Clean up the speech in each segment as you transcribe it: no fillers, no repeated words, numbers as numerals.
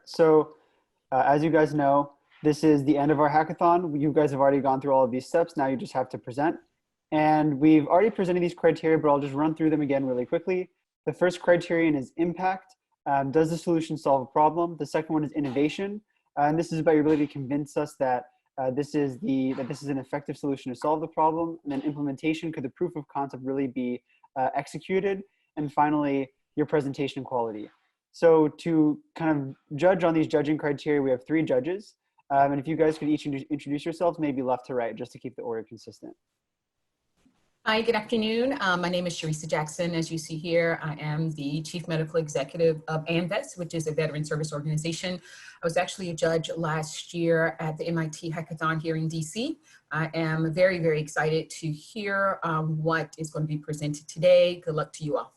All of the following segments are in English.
So as you guys know, this is the end of our hackathon. You guys have already gone through all of these steps. Now you just have to present. And we've already presented these criteria, but I'll just run through them again really quickly. The first criterion is impact. Does the solution solve a problem? The second one is innovation. And this is about your ability to convince us that this is an effective solution to solve the problem. And then implementation, could the proof of concept really be executed? And finally, your presentation quality. So to kind of judge on these judging criteria, we have 3 judges. And if you guys could each introduce yourselves, maybe left to right, just to keep the order consistent. Hi, good afternoon. My name is Sharissa Jackson. As you see here, I am the Chief Medical Executive of AMVETS, which is a veteran service organization. I was actually a judge last year at the MIT Hackathon here in DC. I am very, very excited to hear what is going to be presented today. Good luck to you all.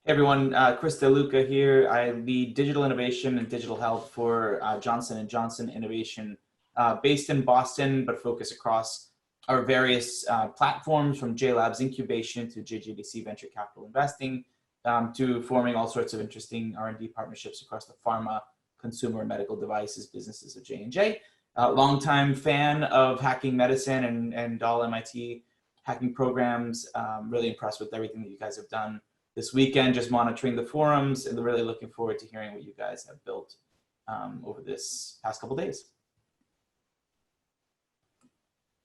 Hey everyone, Chris DeLuca here. I lead digital innovation and digital health for Johnson & Johnson Innovation, based in Boston, but focus across our various platforms, from JLabs incubation to JJDC venture capital investing, to forming all sorts of interesting R&D partnerships across the pharma, consumer, and medical devices businesses of J&J. Longtime fan of hacking medicine and all MIT hacking programs. Really impressed with everything that you guys have done this weekend, just monitoring the forums, and really looking forward to hearing what you guys have built over this past couple days.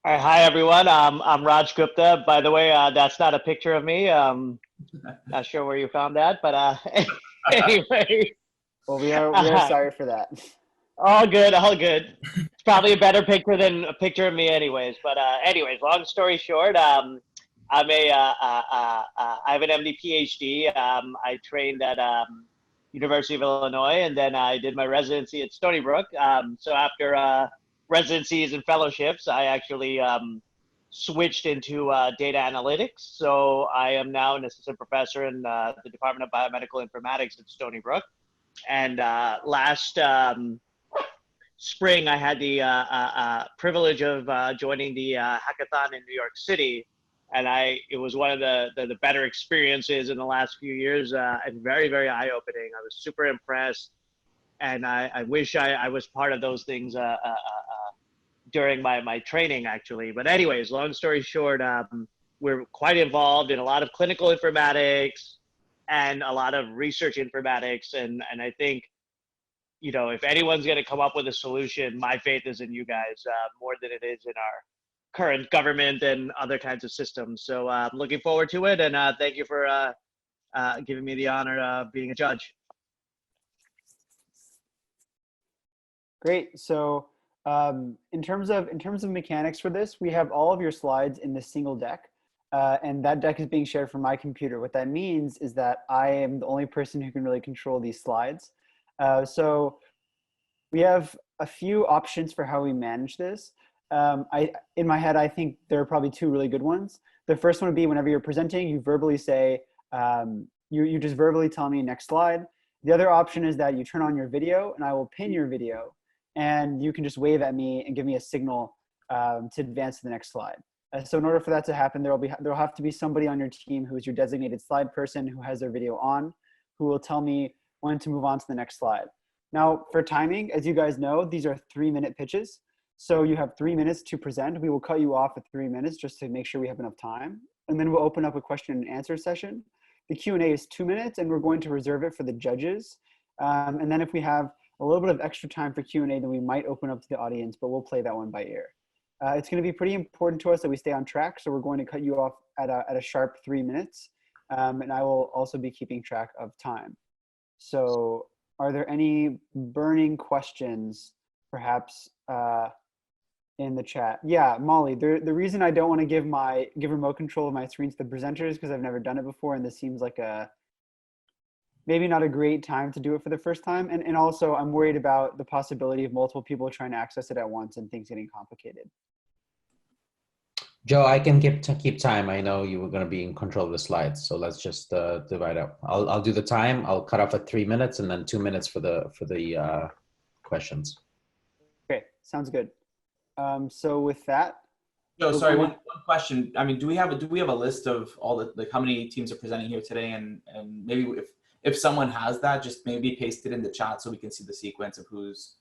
All right, hi everyone. I'm Raj Gupta. By the way, that's not a picture of me. Not sure where you found that, but anyway. Well, we are sorry for that. All good, all good. It's probably a better picture than a picture of me, anyways. But anyways, long story short, I have an MD PhD. I trained at University of Illinois, and then I did my residency at Stony Brook. So after residencies and fellowships, I actually switched into data analytics. So I am now an assistant professor in the Department of Biomedical Informatics at Stony Brook. And last spring, I had the privilege of joining the hackathon in New York City. And it was one of the better experiences in the last few years, and very, very eye-opening. I was super impressed, and I wish I was part of those things during my training, actually. But anyways, long story short, we're quite involved in a lot of clinical informatics and a lot of research informatics. And I think, you know, if anyone's going to come up with a solution, my faith is in you guys more than it is in our current government and other kinds of systems. So I'm looking forward to it, and thank you for giving me the honor of being a judge. Great. So in terms of mechanics for this, we have all of your slides in this single deck, and that deck is being shared from my computer. What that means is that I am the only person who can really control these slides. So we have a few options for how we manage this. In my head, I think there are probably 2 really good ones. The first one would be whenever you're presenting, you verbally say, you just verbally tell me next slide. The other option is that you turn on your video and I will pin your video, and you can just wave at me and give me a signal to advance to the next slide. So in order for that to happen, there'll have to be somebody on your team who is your designated slide person who has their video on, who will tell me when to move on to the next slide. Now for timing, as you guys know, these are 3-minute pitches. So you have 3 minutes to present. We will cut you off at 3 minutes just to make sure we have enough time. And then we'll open up a question and answer session. The Q&A is 2 minutes, and we're going to reserve it for the judges. And then if we have a little bit of extra time for Q&A, then we might open up to the audience, but we'll play that one by ear. It's going to be pretty important to us that we stay on track. So we're going to cut you off at a sharp 3 minutes. And I will also be keeping track of time. So are there any burning questions, perhaps, in the chat? Yeah, Molly, the reason I don't want to give remote control of my screen to the presenters because I've never done it before, and this seems like maybe not a great time to do it for the first time. And also I'm worried about the possibility of multiple people trying to access it at once and things getting complicated. Joe, I can keep time. I know you were going to be in control of the slides, so let's just divide up. I'll do the time. I'll cut off at 3 minutes and then 2 minutes for the questions. Okay, sounds good. So with that, Joe, sorry, one question. I mean, do we have a list of all how many teams are presenting here today, and maybe if someone has that, just maybe paste it in the chat so we can see the sequence of who's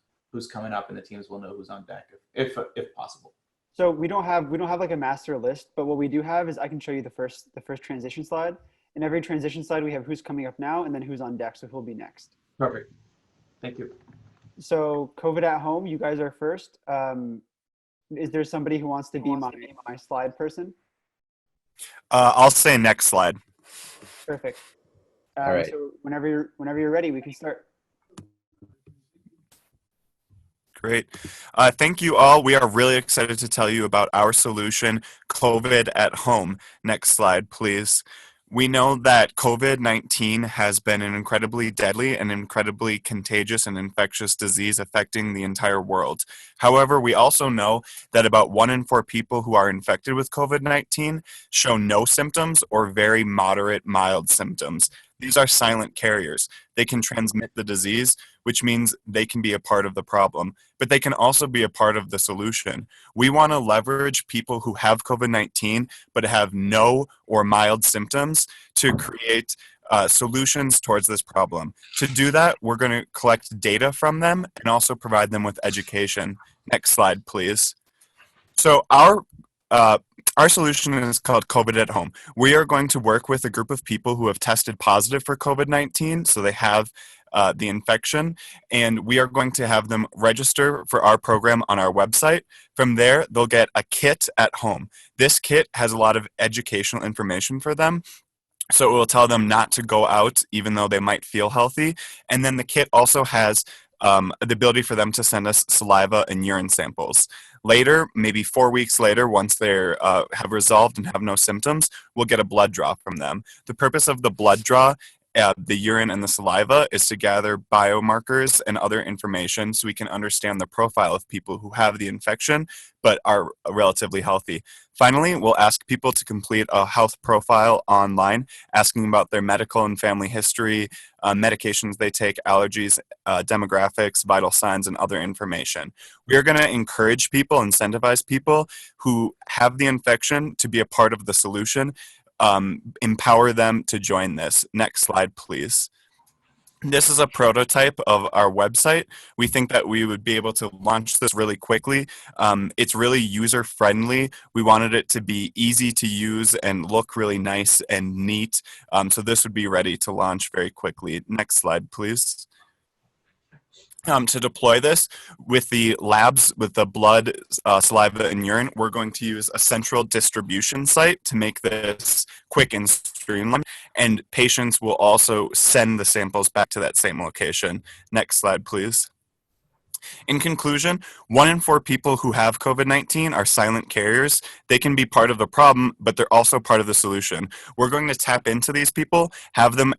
coming up, and the teams will know who's on deck if possible. So we don't have like a master list, but what we do have is I can show you the first transition slide. In every transition slide, we have who's coming up now and then who's on deck, so who'll be next. Perfect. Thank you. So COVID at home, you guys are first. Is there somebody who wants to be my slide person? I'll say next slide. Perfect. All right. So whenever you're ready, we can start. Great. Thank you all. We are really excited to tell you about our solution, COVID at home. Next slide, please. We know that COVID-19 has been an incredibly deadly and incredibly contagious and infectious disease affecting the entire world. However, we also know that about 1 in 4 people who are infected with COVID-19 show no symptoms or very moderate, mild symptoms. These are silent carriers. They can transmit the disease, which means they can be a part of the problem, but they can also be a part of the solution. We want to leverage people who have COVID-19 but have no or mild symptoms to create solutions towards this problem. To do that, we're going to collect data from them and also provide them with education. Next slide, please. So our solution is called COVID at Home. We are going to work with a group of people who have tested positive for COVID-19, so they have the infection, and we are going to have them register for our program on our website. From there, they'll get a kit at home. This kit has a lot of educational information for them. So it will tell them not to go out even though they might feel healthy. And then the kit also has the ability for them to send us saliva and urine samples. Later, maybe 4 weeks later, once they have resolved and have no symptoms, we'll get a blood draw from them. The purpose of the blood draw, the urine and the saliva, is to gather biomarkers and other information so we can understand the profile of people who have the infection but are relatively healthy. Finally, we'll ask people to complete a health profile online, asking about their medical and family history, medications they take, allergies, demographics, vital signs, and other information. We are going to encourage people, incentivize people who have the infection to be a part of the solution, empower them to join this. Next slide, please. This is a prototype of our website. We think that we would be able to launch this really quickly. It's really user-friendly. We wanted it to be easy to use and look really nice and neat. So this would be ready to launch very quickly. Next slide, please. To deploy this with the labs, with the blood, saliva, and urine, we're going to use a central distribution site to make this quick and streamlined, and patients will also send the samples back to that same location. Next slide, please. In conclusion, 1 in 4 people who have COVID-19 are silent carriers. They can be part of the problem, but they're also part of the solution. We're going to tap into these people, have them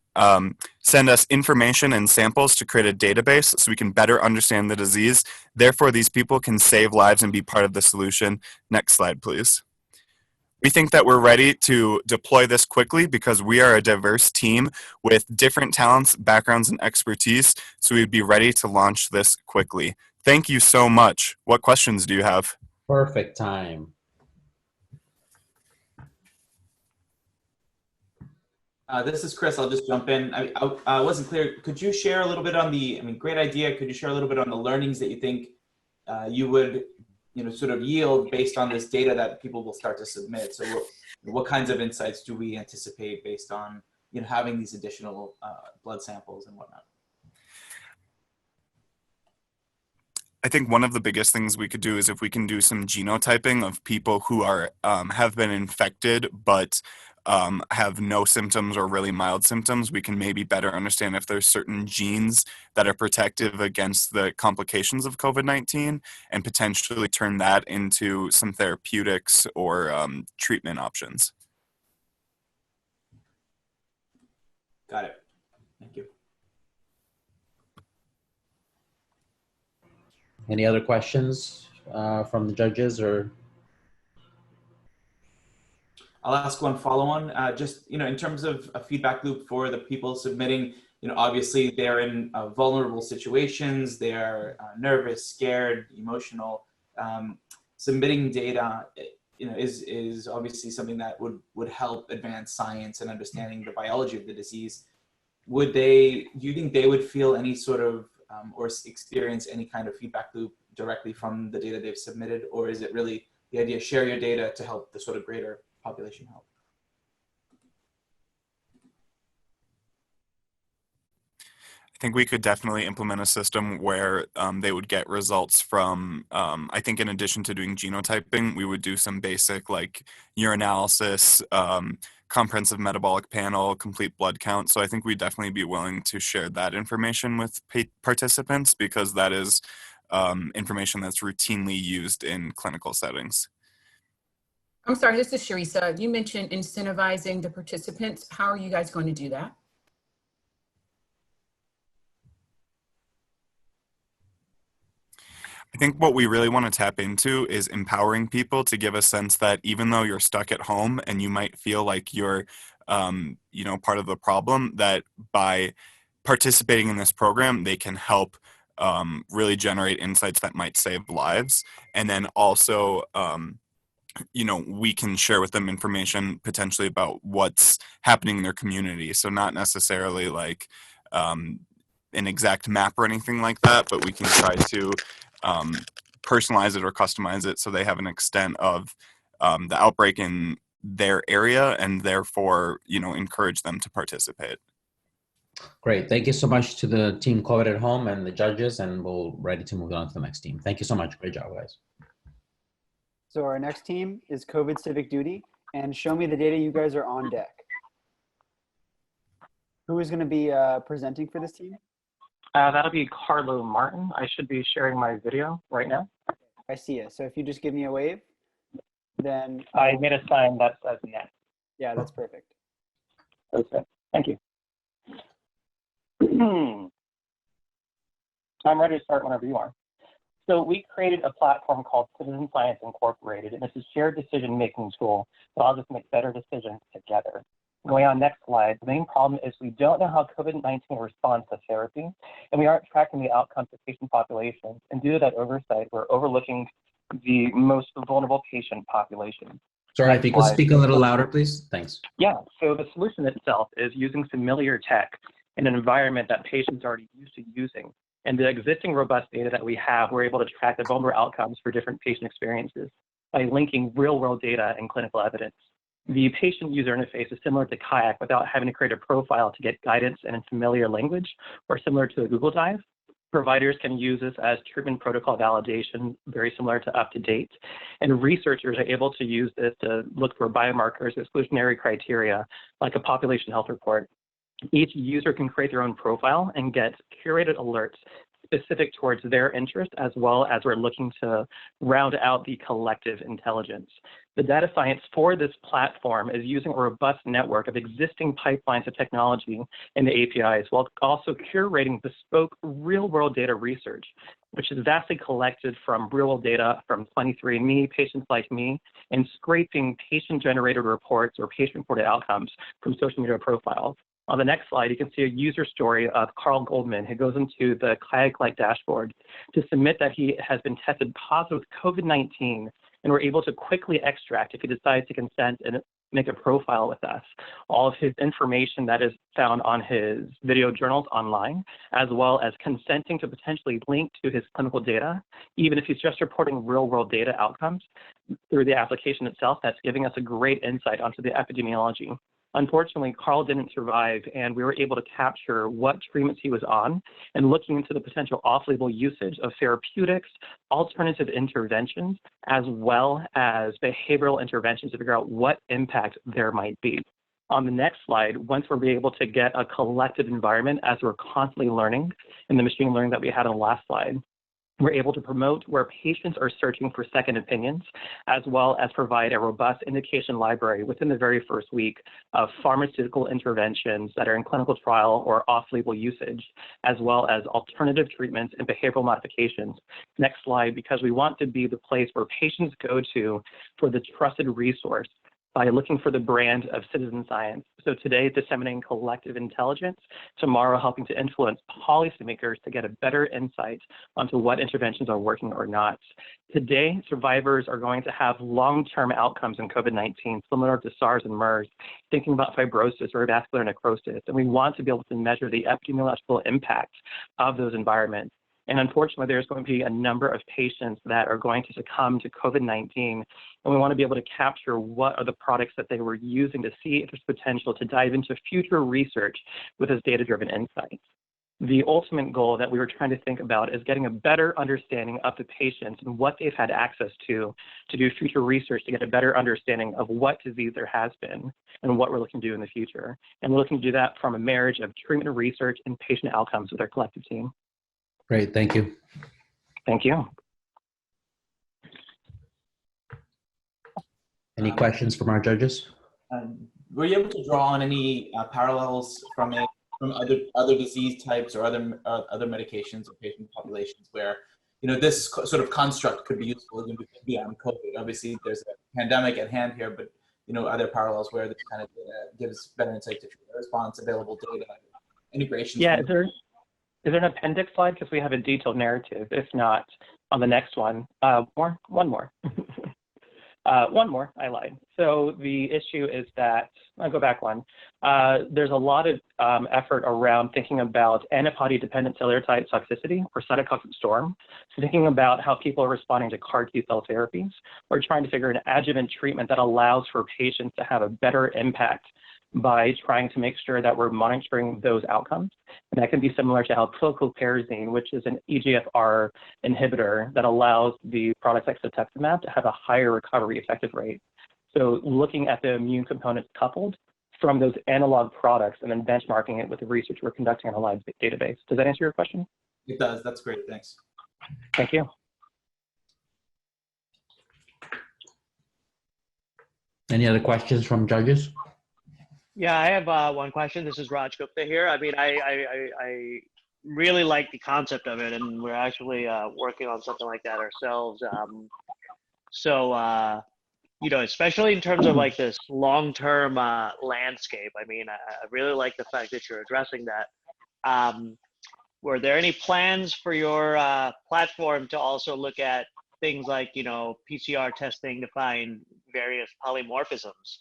send us information and samples to create a database so we can better understand the disease. Therefore, these people can save lives and be part of the solution. Next slide, please. We think that we're ready to deploy this quickly because we are a diverse team with different talents, backgrounds, and expertise, so we'd be ready to launch this quickly. Thank you so much. What questions do you have? Perfect time. This is Chris. I'll just jump in. I wasn't clear. Could you share a little bit on great idea. Could you share a little bit on the learnings that you think you would sort of yield based on this data that people will start to submit? So what kinds of insights do we anticipate based on having these additional blood samples and whatnot? I think one of the biggest things we could do is if we can do some genotyping of people who are have been infected but have no symptoms or really mild symptoms, we can maybe better understand if there's certain genes that are protective against the complications of COVID-19 and potentially turn that into some therapeutics or treatment options. Got it. Thank you. Any other questions from the judges or? I'll ask one follow-on. Just in terms of a feedback loop for the people submitting, obviously they're in vulnerable situations. They're nervous, scared, emotional. Submitting data, is obviously something that would help advance science and understanding the biology of the disease. do you think they would feel any sort of or experience any kind of feedback loop directly from the data they've submitted, or is it really the idea share your data to help the sort of greater population health? I think we could definitely implement a system where they would get results from, I think in addition to doing genotyping, we would do some basic like urinalysis, comprehensive metabolic panel, complete blood count. So I think we'd definitely be willing to share that information with participants because that is information that's routinely used in clinical settings. I'm sorry, this is Sharisa. You mentioned incentivizing the participants. How are you guys going to do that? I think what we really want to tap into is empowering people to give a sense that even though you're stuck at home and you might feel like you're, part of the problem, that by participating in this program, they can help really generate insights that might save lives. And then also, we can share with them information potentially about what's happening in their community. So not necessarily like an exact map or anything like that, but we can try to personalize it or customize it so they have an extent of the outbreak in their area and therefore, encourage them to participate. Great. Thank you so much to the team COVID at Home and the judges, and we're ready to move on to the next team. Thank you so much. Great job, guys. So our next team is COVID Civic Duty, and show me the data you guys are on deck. Who is going to be presenting for this team? That'll be Carlo Martin. I should be sharing my video right now. I see it. So if you just give me a wave, then I made a sign that says net. yeah, that's perfect. Okay, thank you. I'm ready to start whenever you are. So we created a platform called Citizen Science Incorporated, and it's a shared decision-making tool that allows us to make better decisions together. Going on next slide, the main problem is we don't know how COVID-19 responds to therapy, and we aren't tracking the outcomes of patient populations. And due to that oversight, we're overlooking the most vulnerable patient population. Sorry, if you could speak a little louder, please. Thanks. Yeah, so the solution itself is using familiar tech in an environment that patients are already used to using. And the existing robust data that we have, we're able to track the vulnerable outcomes for different patient experiences by linking real-world data and clinical evidence. The patient user interface is similar to Kayak without having to create a profile to get guidance in a familiar language, or similar to a Google Drive. Providers can use this as treatment protocol validation, very similar to UpToDate. And researchers are able to use this to look for biomarkers, exclusionary criteria, like a population health report. Each user can create their own profile and get curated alerts specific towards their interest, as well as we're looking to round out the collective intelligence. The data science for this platform is using a robust network of existing pipelines of technology in the APIs, while also curating bespoke real-world data research, which is vastly collected from real-world data from 23andMe, patients like me, and scraping patient-generated reports or patient-reported outcomes from social media profiles. On the next slide, you can see a user story of Carl Goldman, who goes into the Kayak-like dashboard to submit that he has been tested positive with COVID-19, and we're able to quickly extract, if he decides to consent, and make a profile with us, all of his information that is found on his video journals online, as well as consenting to potentially link to his clinical data, even if he's just reporting real-world data outcomes through the application itself. That's giving us a great insight onto the epidemiology. Unfortunately, Carl didn't survive, and we were able to capture what treatments he was on and looking into the potential off-label usage of therapeutics, alternative interventions, as well as behavioral interventions to figure out what impact there might be. On the next slide, once we're able to get a collective environment as we're constantly learning in the machine learning that we had on the last slide, we're able to promote where patients are searching for second opinions, as well as provide a robust indication library within the very first week of pharmaceutical interventions that are in clinical trial or off-label usage, as well as alternative treatments and behavioral modifications. Next slide, because we want to be the place where patients go to for the trusted resource by looking for the brand of citizen science. So today, disseminating collective intelligence, tomorrow helping to influence policymakers to get a better insight onto what interventions are working or not. Today, survivors are going to have long-term outcomes in COVID-19, similar to SARS and MERS, thinking about fibrosis or vascular necrosis, and we want to be able to measure the epidemiological impact of those environments. And unfortunately, there's going to be a number of patients that are going to succumb to COVID-19, and we want to be able to capture what are the products that they were using to see if there's potential to dive into future research with this data-driven insights. The ultimate goal that we were trying to think about is getting a better understanding of the patients and what they've had access to do future research to get a better understanding of what disease there has been and what we're looking to do in the future. And we're looking to do that from a marriage of treatment research and patient outcomes with our collective team. Great, thank you. Thank you. Any questions from our judges? Were you able to draw on any parallels from other disease types or other medications or patient populations where this sort of construct could be useful even beyond COVID? Obviously, there's a pandemic at hand here, but are there parallels where this kind of data gives better insight to treatment response, available data, integration? Yeah, is there an appendix slide? Because we have a detailed narrative. If not, on the next one, one more. One more, I lied. So the issue is that, I'll go back one. There's a lot of effort around thinking about antibody-dependent cellular type toxicity or cytotoxic storm. So thinking about how people are responding to CAR T-cell therapies or trying to figure an adjuvant treatment that allows for patients to have a better impact by trying to make sure that we're monitoring those outcomes. And that can be similar to how prochlorperazine, which is an EGFR inhibitor that allows the product like cetuximab to have a higher recovery effective rate. So looking at the immune components coupled from those analog products and then benchmarking it with the research we're conducting on a live database. Does that answer your question? It does. That's great. Thanks. Thank you. Any other questions from judges? Yeah, I have one question. This is Raj Gupta here. I mean, I really like the concept of it, and we're actually working on something like that ourselves. Especially in terms of like this long-term landscape. I mean, I really like the fact that you're addressing that. Were there any plans for your platform to also look at things like, PCR testing to find various polymorphisms?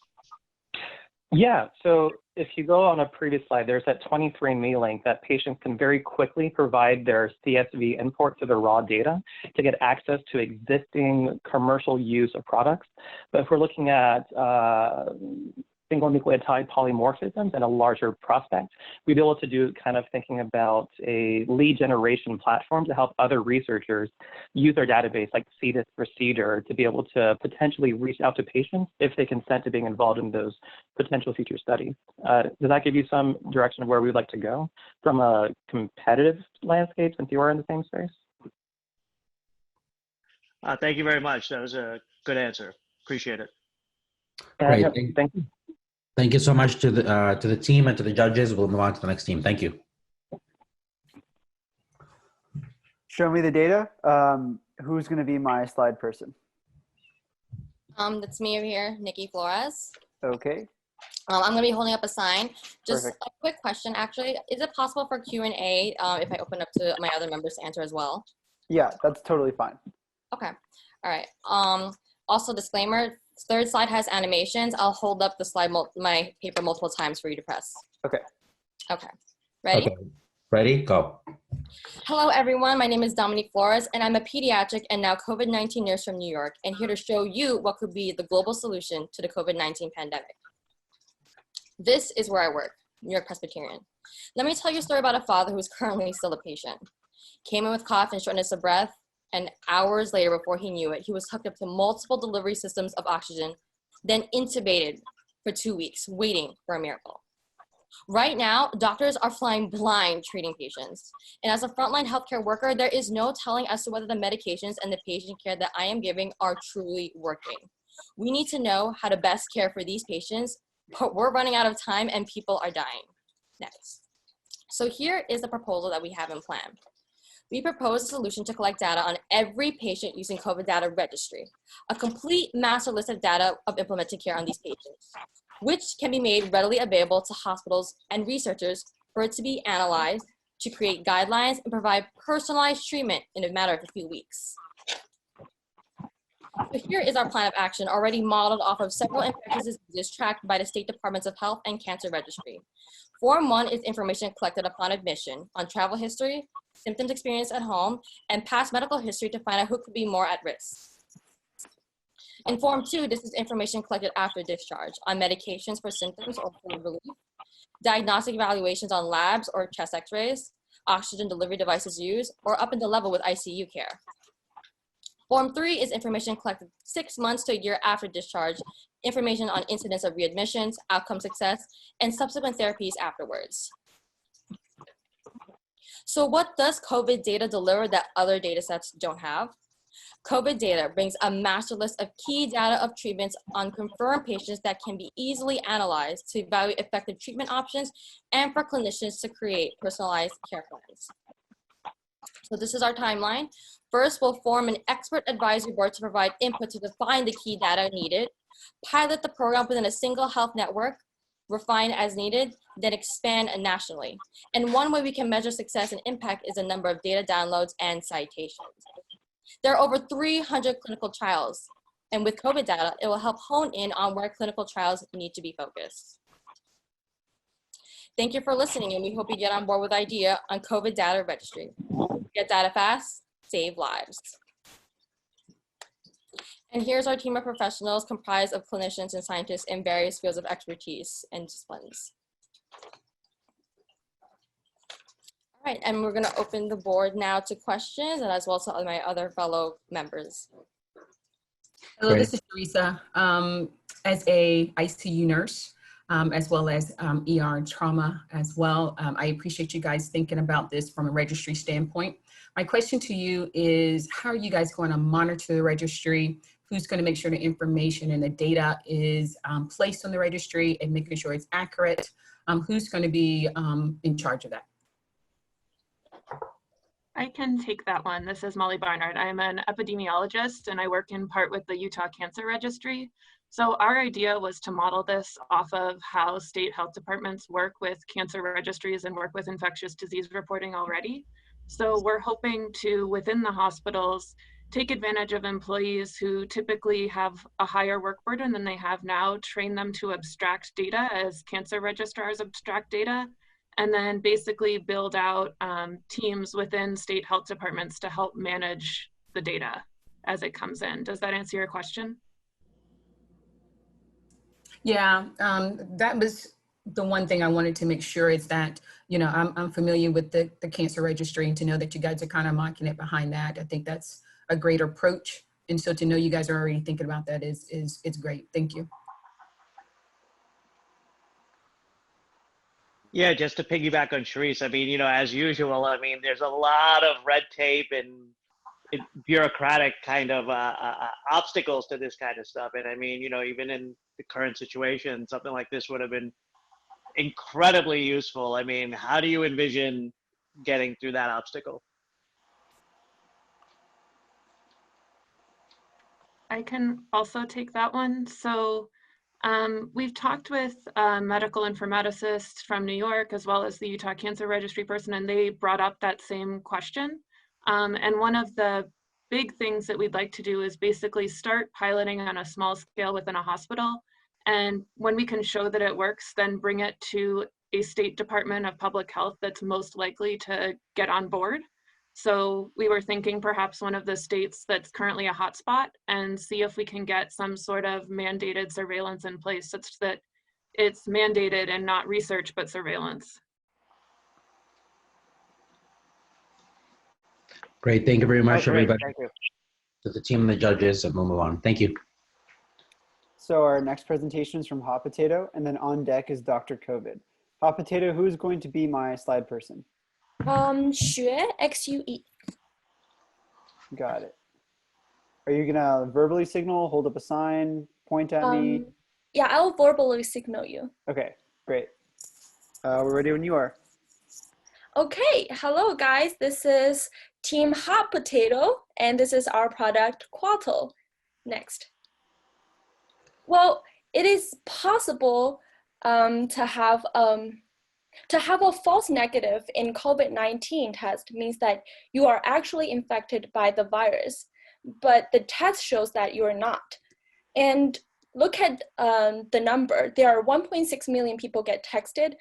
Yeah, so if you go on a previous slide, there's that 23andMe link that patients can very quickly provide their CSV import to their raw data to get access to existing commercial use of products. But if we're looking at single nucleotide polymorphisms and a larger prospect, we'd be able to do kind of thinking about a lead generation platform to help other researchers use our database like CEDAS or CEDAR to be able to potentially reach out to patients if they consent to being involved in those potential future studies. Does that give you some direction of where we'd like to go from a competitive landscape since you are in the same space? Thank you very much. That was a good answer. Appreciate it. Great. Thank you. Thank you so much to the team and to the judges. We'll move on to the next team. Thank you. Show me the data. Who's going to be my slide person? That's me over here, Nikki Flores. Okay. I'm going to be holding up a sign. Just Perfect. a quick question, actually. Is it possible for Q&A if I open up to my other members to answer as well? Yeah, that's totally fine. Okay. All right. Also, disclaimer, third slide has animations. I'll hold up the slide, my paper multiple times for you to press. Okay. Okay. Ready? Okay. Ready? Go. Hello, everyone. My name is Dominique Flores, and I'm a pediatric and now COVID-19 nurse from New York, and here to show you what could be the global solution to the COVID-19 pandemic. This is where I work, New York Presbyterian. Let me tell you a story about a father who's currently still a patient. Came in with cough and shortness of breath, and hours later, before he knew it, he was hooked up to multiple delivery systems of oxygen, then intubated for 2 weeks, waiting for a miracle. Right now, doctors are flying blind treating patients. And as a frontline healthcare worker, there is no telling as to whether the medications and the patient care that I am giving are truly working. We need to know how to best care for these patients, but we're running out of time and people are dying. Next. So here is the proposal that we have in plan. We propose a solution to collect data on every patient using COVID data registry, a complete master list of data of implemented care on these patients, which can be made readily available to hospitals and researchers for it to be analyzed, to create guidelines and provide personalized treatment in a matter of a few weeks. So here is our plan of action, already modeled off of several infectious diseases tracked by the State Departments of Health and Cancer Registry. Form 1 is information collected upon admission on travel history, symptoms experienced at home, and past medical history to find out who could be more at risk. In Form 2, this is information collected after discharge on medications for symptoms or fluid relief, diagnostic evaluations on labs or chest x-rays, oxygen delivery devices used, or up in the level with ICU care. Form 3 is information collected 6 months to a year after discharge, information on incidents of readmissions, outcome success, and subsequent therapies afterwards. So what does COVID data deliver that other data sets don't have? COVID data brings a master list of key data of treatments on confirmed patients that can be easily analyzed to evaluate effective treatment options and for clinicians to create personalized care plans. So this is our timeline. First, we'll form an expert advisory board to provide input to define the key data needed, pilot the program within a single health network, refine as needed, then expand nationally. And one way we can measure success and impact is the number of data downloads and citations. There are over 300 clinical trials, and with COVID data, it will help hone in on where clinical trials need to be focused. Thank you for listening, and we hope you get on board with the idea on COVID data registry. Get data fast, save lives. And here's our team of professionals comprised of clinicians and scientists in various fields of expertise and disciplines. All right, and we're gonna open the board now to questions and as well as my other fellow members. Hello, this is Teresa. As a ICU nurse, as well as ER trauma as well, I appreciate you guys thinking about this from a registry standpoint. My question to you is, how are you guys going to monitor the registry? Who's going to make sure the information and the data is placed on the registry and making sure it's accurate? Who's going to be in charge of that? I can take that one. This is Molly Barnard. I'm an epidemiologist and I work in part with the Utah Cancer Registry. So our idea was to model this off of how state health departments work with cancer registries and work with infectious disease reporting already. So we're hoping to, within the hospitals, take advantage of employees who typically have a higher work burden than they have now, train them to abstract data as cancer registrars abstract data, and then basically build out teams within state health departments to help manage the data as it comes in. Does that answer your question? Yeah, that was the one thing I wanted to make sure is that, you know, I'm familiar with the cancer registry, and to know that you guys are kind of mocking it behind that. I think that's a great approach. And so to know you guys are already thinking about that is great. Thank you. Yeah, just to piggyback on Sharice, I mean, you know, as usual, I mean, there's a lot of red tape and bureaucratic kind of obstacles to this kind of stuff. And I mean, you know, even in the current situation, something like this would have been incredibly useful. I mean, how do you envision getting through that obstacle? I can also take that one. So we've talked with medical informaticists from New York, as well as the Utah Cancer Registry person, and they brought up that same question. And one of the big things that we'd like to do is basically start piloting on a small scale within a hospital. And when we can show that it works, then bring it to a state department of public health that's most likely to get on board. So we were thinking perhaps one of the states that's currently a hotspot, and see if we can get some sort of mandated surveillance in place such that it's mandated and not research, but surveillance. Great, thank you very much, Oh, great. everybody. Thank you. To the team and the judges, and we'll move on. Thank you. So our next presentation is from Hot Potato, and then on deck is Dr. COVID. Hot Potato, who is going to be my slide person? Xue, X-U-E. Got it. Are you gonna verbally signal, hold up a sign, point at me? Yeah, I'll verbally signal you. Okay, great. We're ready when you are. Okay, hello guys. This is Team Hot Potato, and this is our product, Quattl. Next. Well, it is possible to have a false negative in COVID-19 test means that you are actually infected by the virus, but the test shows that you're not. And look at the number. There are 1.6 million people get tested,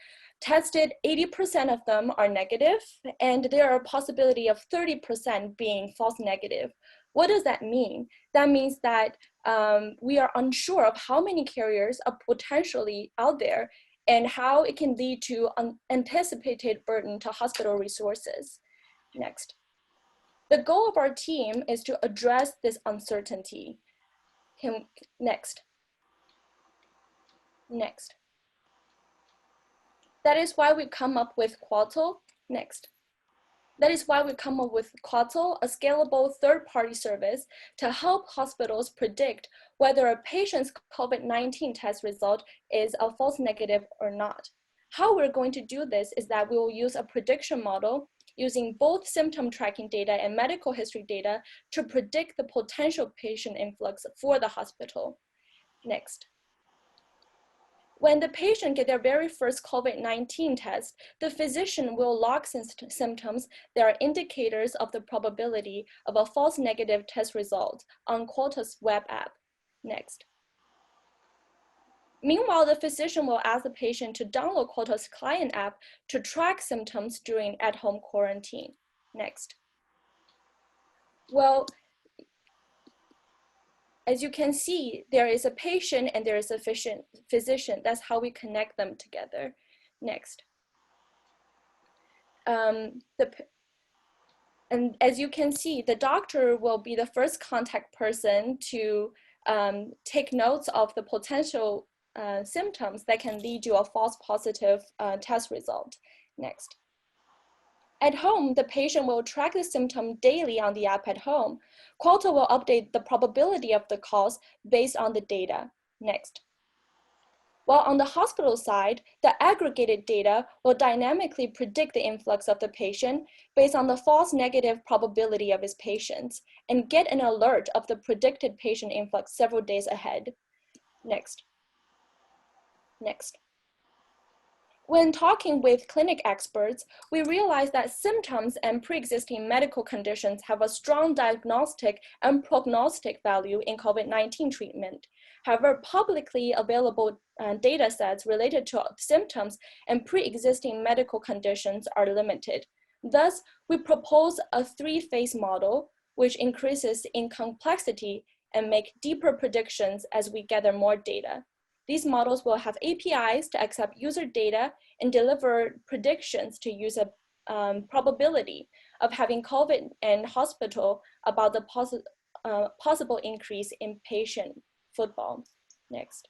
80% of them are negative, and there are a possibility of 30% being false negative. What does that mean? That means that we are unsure of how many carriers are potentially out there and how it can lead to unanticipated burden to hospital resources. Next. The goal of our team is to address this uncertainty. Next. Next. That is why we come up with Quattl. Next. That is why we come up with Quattl, a scalable third-party service to help hospitals predict whether a patient's COVID-19 test result is a false negative or not. How we're going to do this is that we will use a prediction model using both symptom tracking data and medical history data to predict the potential patient influx for the hospital. Next. When the patient gets their very first COVID-19 test, the physician will log symptoms that are indicators of the probability of a false negative test result on Quattl's web app. Next. Meanwhile, the physician will ask the patient to download Quattl's client app to track symptoms during at-home quarantine. Next. Well, as you can see, there is a patient and there is a physician. That's how we connect them together. Next. And as you can see, the doctor will be the first contact person to take notes of the potential symptoms that can lead to a false positive test result. Next. At home, the patient will track the symptom daily on the app at home. Quattl will update the probability of the cause based on the data. Next. While on the hospital side, the aggregated data will dynamically predict the influx of the patient based on the false negative probability of his patients and get an alert of the predicted patient influx several days ahead. Next. Next. When talking with clinic experts, we realize that symptoms and pre-existing medical conditions have a strong diagnostic and prognostic value in COVID-19 treatment. However, publicly available data sets related to symptoms and pre-existing medical conditions are limited. Thus, we propose a three-phase model, which increases in complexity and make deeper predictions as we gather more data. These models will have APIs to accept user data and deliver predictions to use a probability of having COVID in hospital about the possible increase in patient footfall. Next.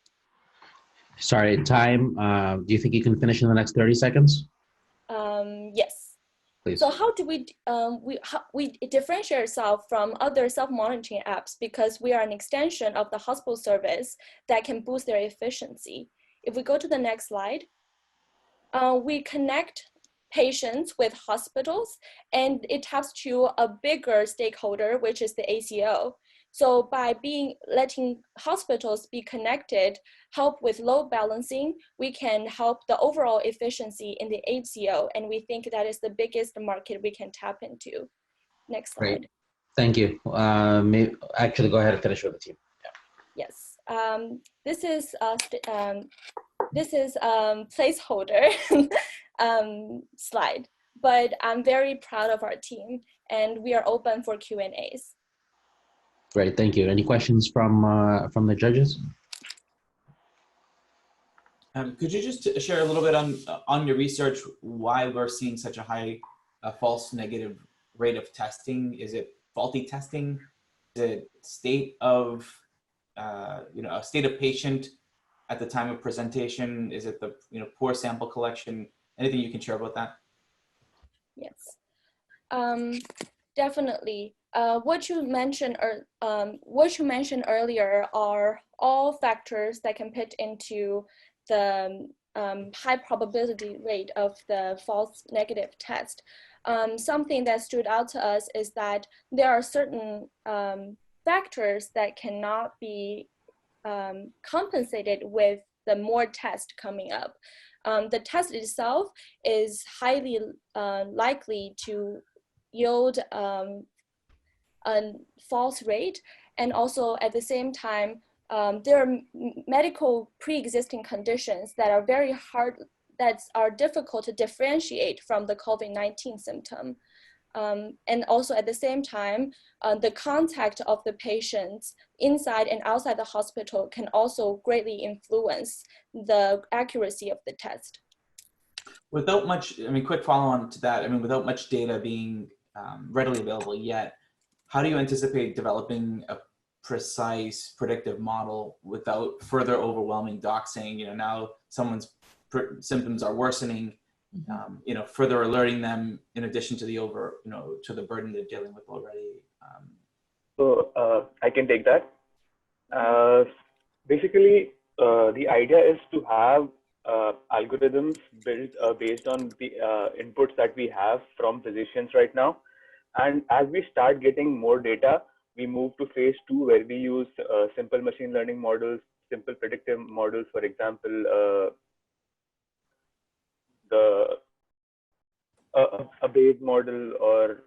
Sorry, time. Do you think you can finish in the next 30 seconds? Yes. Please. So how do we differentiate ourselves from other self-monitoring apps because we are an extension of the hospital service that can boost their efficiency. If we go to the next slide, we connect patients with hospitals and it taps to a bigger stakeholder, which is the ACO. So by letting hospitals be connected, help with load balancing, we can help the overall efficiency in the HCO, and we think that is the biggest market we can tap into. Next slide. Great. Thank you. Actually, go ahead and finish with the team. Yeah. Yes. This is placeholder slide, but I'm very proud of our team, and we are open for Q&As. Great, thank you. Any questions from the judges? Could you just share a little bit on your research why we're seeing such a high false negative rate of testing? Is it faulty testing? Is it state of a state of patient at the time of presentation? Is it the poor sample collection? Anything you can share about that? Yes, definitely. What you mentioned earlier are all factors that can fit into the high probability rate of the false negative test. something that stood out to us is that there are certain factors that cannot be compensated with the more tests coming up. The test itself is highly likely to yield a false rate, and also at the same time, there are medical pre-existing conditions that are very hard, that are difficult to differentiate from the COVID-19 symptom. And also at the same time, the contact of the patients inside and outside the hospital can also greatly influence the accuracy of the test. Without much, I mean, quick follow on to that, I mean, without much data being readily available yet, how do you anticipate developing a precise predictive model without further overwhelming docs saying, you know, now someone's symptoms are worsening, you know, further alerting them in addition to the to the burden they're dealing with already? So I can take that. Basically, the idea is to have algorithms built based on the inputs that we have from physicians right now. And as we start getting more data, we move to phase 2, where we use simple machine learning models, simple predictive models. For example, a Bayes model or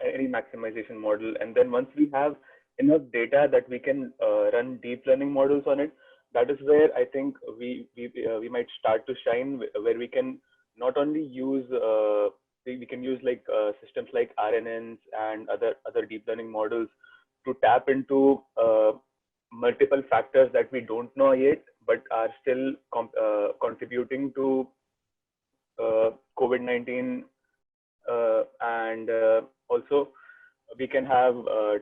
any maximization model. And then once we have enough data that we can run deep learning models on it, that is where I think we might start to shine, where we can not only use we can use like systems like RNNs and other deep learning models to tap into multiple factors that we don't know yet, but are still contributing to COVID-19, and also we can have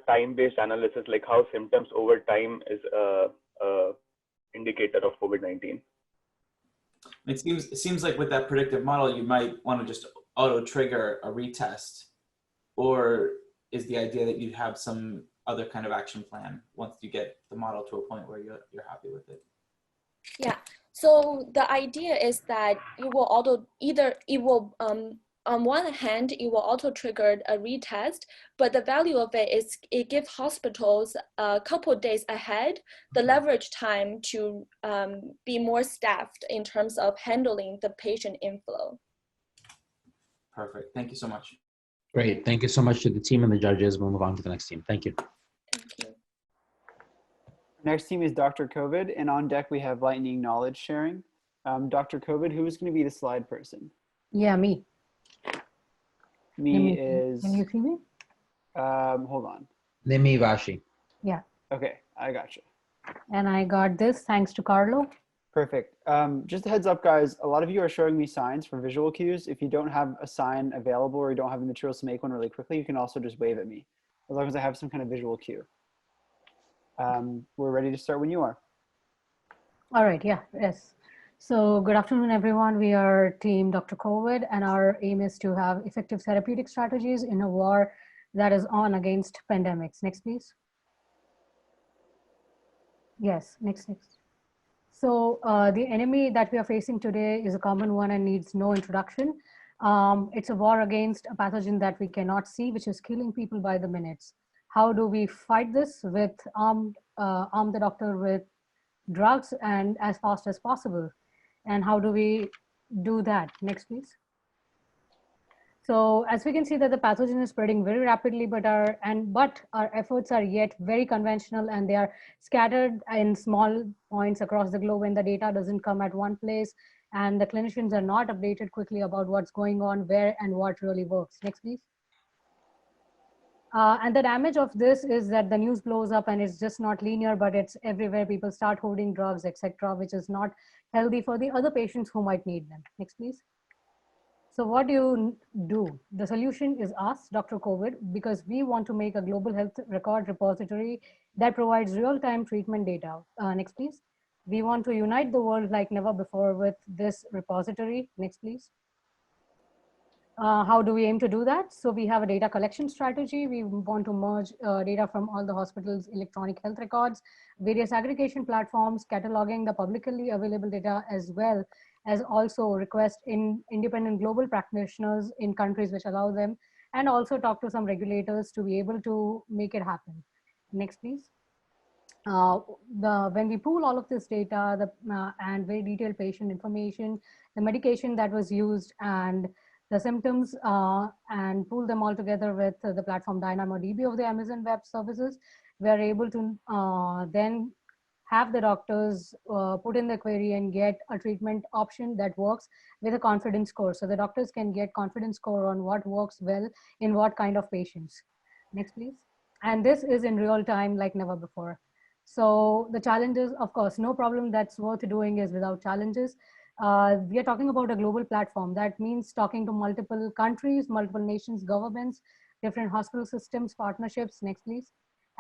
time-based analysis, like how symptoms over time is indicator of COVID-19. It seems like with that predictive model, you might want to just auto trigger a retest, or is the idea that you have some other kind of action plan once you get the model to a point where you're happy with it? Yeah. So the idea is that it will on one hand, it will auto trigger a retest, but the value of it is it gives hospitals a couple of days ahead the leverage time to be more staffed in terms of handling the patient inflow. Perfect. Thank you so much. Great. Thank you so much to the team and the judges. We'll move on to the next team. Thank you. Thank you. Next team is Dr. COVID, and on deck we have lightning knowledge sharing. Dr. COVID, who is going to be the slide person? Yeah, me. Me is. Can you see me? Hold on. Nimi Vashi. Yeah. Okay, I got you. And I got this thanks to Carlo. Perfect. Just a heads up, guys. A lot of you are showing me signs for visual cues. If you don't have a sign available or you don't have the materials to make one really quickly, you can also just wave at me, as long as I have some kind of visual cue. We're ready to start when you are. All right. Yeah. Yes. So good afternoon, everyone. We are Team Dr. COVID, and our aim is to have effective therapeutic strategies in a war that is on against pandemics. Next, please. Yes. Next. So the enemy that we are facing today is a common one and needs no introduction. It's a war against a pathogen that we cannot see, which is killing people by the minutes. How do we fight this? With arm the doctor with drugs and as fast as possible. And how do we do that? Next, please. So as we can see that the pathogen is spreading very rapidly, but our efforts are yet very conventional, and they are scattered in small points across the globe, and the data doesn't come at one place, and the clinicians are not updated quickly about what's going on, where and what really works. Next, please. And the damage of this is that the news blows up and it's just not linear, but it's everywhere. People start hoarding drugs, etc., which is not healthy for the other patients who might need them. Next, please. So what do you do? The solution is us, Dr. COVID, because we want to make a global health record repository that provides real-time treatment data. Next, please. We want to unite the world like never before with this repository. Next, please. How do we aim to do that? So we have a data collection strategy. We want to merge data from all the hospitals' electronic health records, various aggregation platforms, cataloging the publicly available data as well as also request in independent global practitioners in countries which allow them, and also talk to some regulators to be able to make it happen. Next, please. When we pool all of this data and very detailed patient information, the medication that was used and the symptoms, and pool them all together with the platform DynamoDB of the Amazon Web Services, we are able to then have the doctors put in the query and get a treatment option that works with a confidence score. So the doctors can get confidence score on what works well in what kind of patients. Next, please. And this is in real time like never before. So the challenges, of course, no problem that's worth doing is without challenges. We are talking about a global platform. That means talking to multiple countries, multiple nations, governments, different hospital systems, partnerships. Next, please.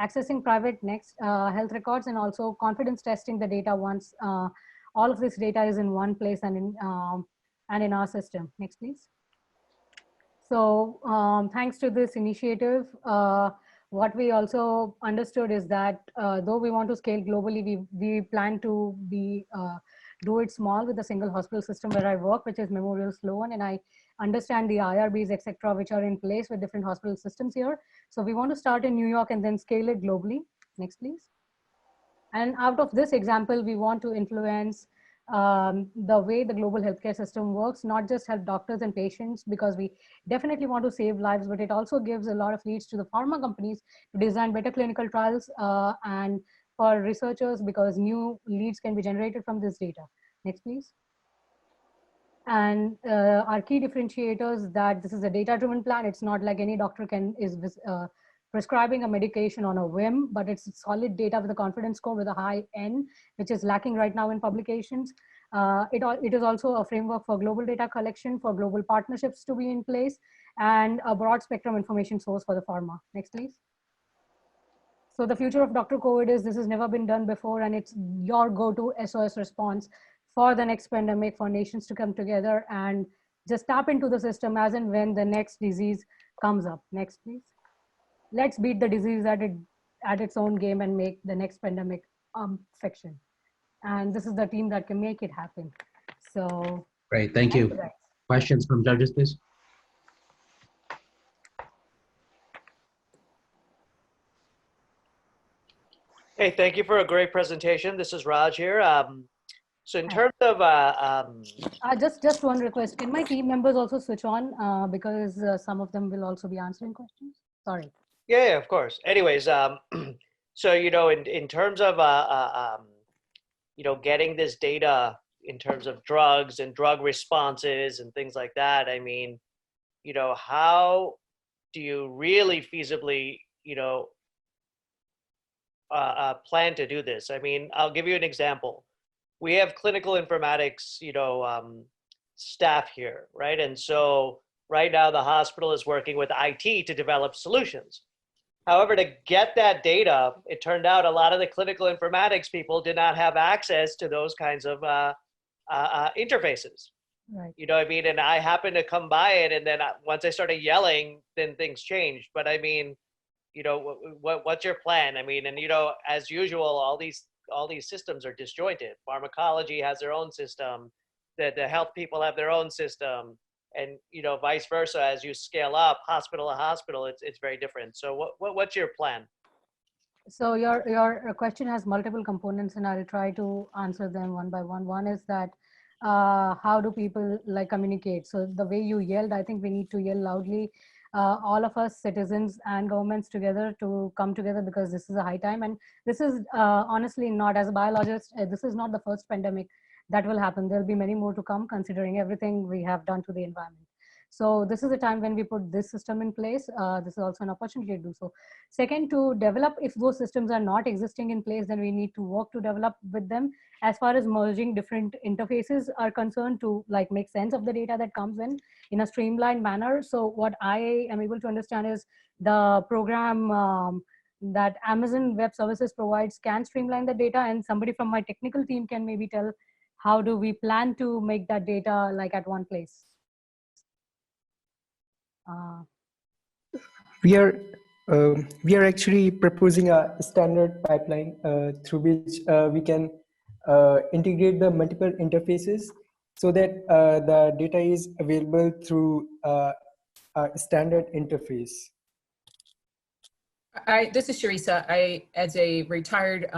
Accessing private health records, and also confidence testing the data once all of this data is in one place and in our system. Next, please. So thanks to this initiative, what we also understood is that though we want to scale globally, we plan to do it small with a single hospital system where I work, which is Memorial Sloan, and I understand the IRBs, etc., which are in place with different hospital systems here. So we want to start in New York and then scale it globally. Next, please. And out of this example, we want to influence the way the global healthcare system works, not just help doctors and patients, because we definitely want to save lives, but it also gives a lot of leads to the pharma companies to design better clinical trials and for researchers, because new leads can be generated from this data. Next, please. And our key differentiators that this is a data-driven plan. It's not like any doctor is prescribing a medication on a whim, but it's solid data with a confidence score with a high N, which is lacking right now in publications. It is also a framework for global data collection, for global partnerships to be in place, and a broad spectrum information source for the pharma. Next, please. So the future of Dr. COVID is this has never been done before, and it's your go-to SOS response for the next pandemic, for nations to come together and just tap into the system as and when the next disease comes up. Next, please. Let's beat the disease at its own game and make the next pandemic fiction. And this is the team that can make it happen. So great, thank you. Questions from judges, please. Hey, thank you for a great presentation. This is Raj here. So in terms of just one request, can my team members also switch on because some of them will also be answering questions? Sorry. Yeah, of course. Anyways, so in terms of getting this data in terms of drugs and drug responses and things like that, I mean, how do you really feasibly plan to do this? I mean, I'll give you an example. We have clinical informatics, staff here, right? And so right now the hospital is working with IT to develop solutions. However, to get that data, it turned out a lot of the clinical informatics people did not have access to those kinds of interfaces. Right. You know what I mean? And I happened to come by it, and then once I started yelling, then things changed. But I mean, what's your plan? I mean, and as usual, all these systems are disjointed. Pharmacology has their own system, the health people have their own system, and vice versa. As you scale up hospital to hospital, it's very different. So what's your plan? So your question has multiple components, and I'll try to answer them one by one. One is that how do people communicate? So the way you yelled, I think we need to yell loudly. All of us, citizens and governments together, to come together, because this is a high time. And this is honestly not, as a biologist, this is not the first pandemic that will happen. There'll be many more to come, considering everything we have done to the environment. So this is a time when we put this system in place. This is also an opportunity to do so. Second, to develop, if those systems are not existing in place, then we need to work to develop with them. As far as merging different interfaces are concerned, to make sense of the data that comes in a streamlined manner. So what I am able to understand is the program that Amazon Web Services provides can streamline the data, and somebody from my technical team can maybe tell how do we plan to make that data at one place. We are actually proposing a standard pipeline through which we can integrate the multiple interfaces. so that the data is available through a standard interface. This is Sharisa. As a retired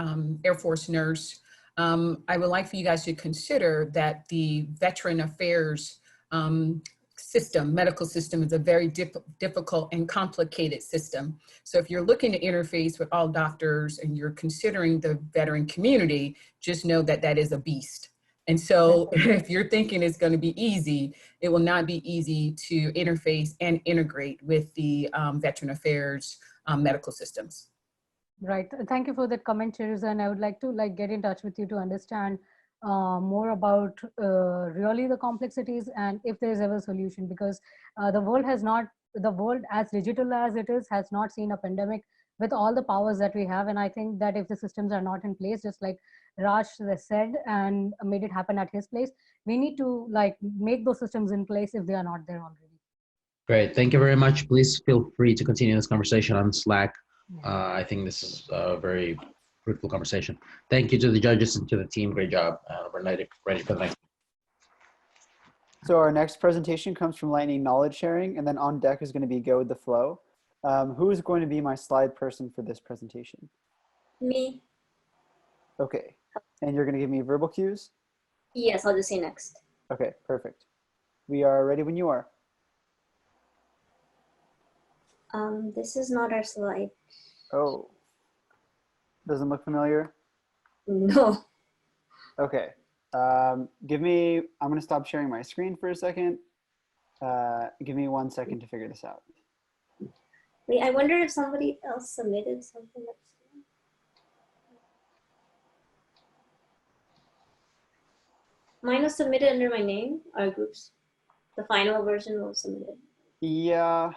Air Force nurse, I would like for you guys to consider that the Veteran Affairs medical system is a very difficult and complicated system. So if you're looking to interface with all doctors and you're considering the veteran community, just know that that is a beast. And so if you're thinking it's going to be easy, it will not be easy to interface and integrate with the Veteran Affairs medical systems. Right. Thank you for that comment, Cheriza. And I would like to get in touch with you to understand more about really the complexities and if there is ever a solution, because the world as digital as it is has not seen a pandemic with all the powers that we have. And I think that if the systems are not in place, just like Raj said and made it happen at his place, we need to make those systems in place if they are not there already. Great. Thank you very much. Please feel free to continue this conversation on Slack. I think this is a very fruitful conversation. Thank you to the judges and to the team. Great job. We're ready for the next. So our next presentation comes from Lightning Knowledge Sharing, and then on deck is going to be Go with the Flow. Who is going to be my slide person for this presentation? Me. Okay. And you're going to give me verbal cues? Yes, I'll just say next. Okay, perfect. We are ready when you are. This is not our slide. Oh, doesn't look familiar? No. Okay. I'm going to stop sharing my screen for a second. Give me 1 second to figure this out. Wait, I wonder if somebody else submitted something. Mine was submitted under my name, our groups. The final version was submitted. Yeah.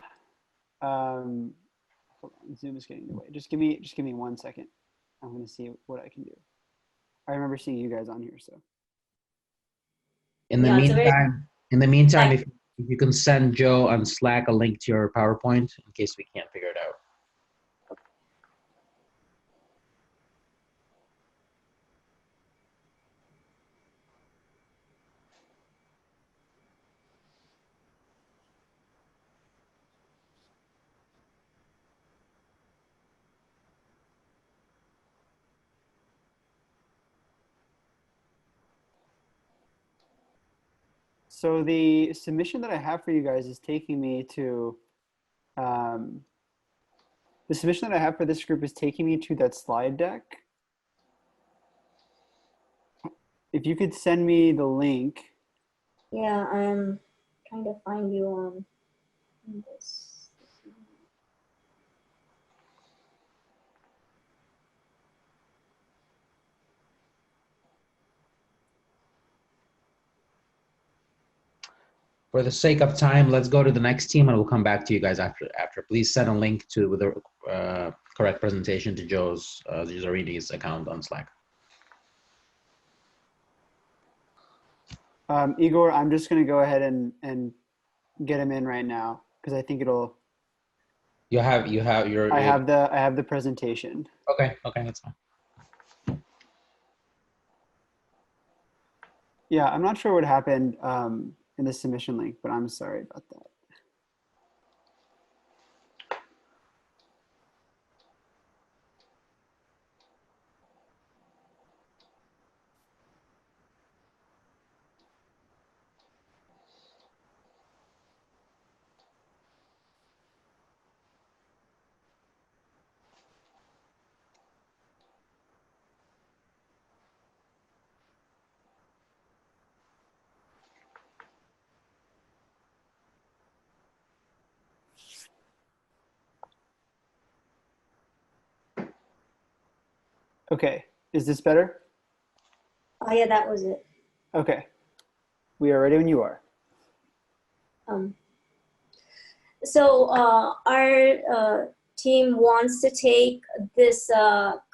Hold on, Zoom is getting in the way. Just give me 1 second. I'm going to see what I can do. I remember seeing you guys on here, so. In the meantime, if you can send Joe on Slack a link to your PowerPoint in case we can't figure it out. So the submission that I have for you guys is taking me to, the submission that I have for this group is taking me to that slide deck. If you could send me the link. Yeah, I'm trying to find you on this. For the sake of time, let's go to the next team and we'll come back to you guys after. Please send a link to the correct presentation to Joe's Zarini's account on Slack. Igor, I'm just going to go ahead and get him in right now because I think it'll. I have the presentation. Okay, that's fine. Yeah, I'm not sure what happened in the submission link, but I'm sorry about that. Okay, is this better? Oh yeah, that was it. Okay, we are ready when you are. So our team wants to take this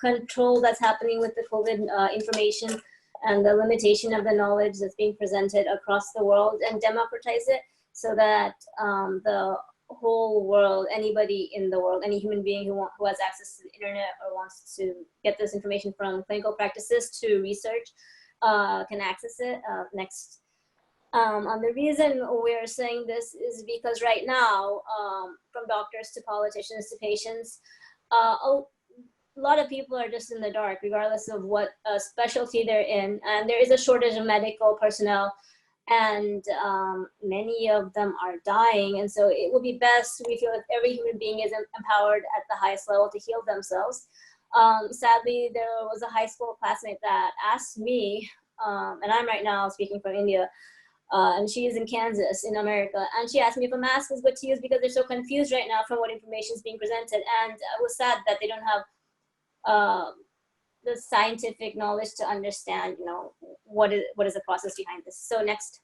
control that's happening with the COVID information and the limitation of the knowledge that's being presented across the world and democratize it so that the whole world, anybody in the world, any human being who has access to the internet or wants to get this information from clinical practices to research can access it. Next And the reason we're saying this is because right now, from doctors to politicians to patients, a lot of people are just in the dark, regardless of what specialty they're in. And there is a shortage of medical personnel, and many of them are dying. And so it would be best, we feel, if every human being is empowered at the highest level to heal themselves. Sadly, there was a high school classmate that asked me, and I'm right now speaking from India, and she is in Kansas in America. And she asked me if a mask is good to use because they're so confused right now from what information is being presented. And I was sad that they don't have the scientific knowledge to understand, you know, what is the process behind this. So next.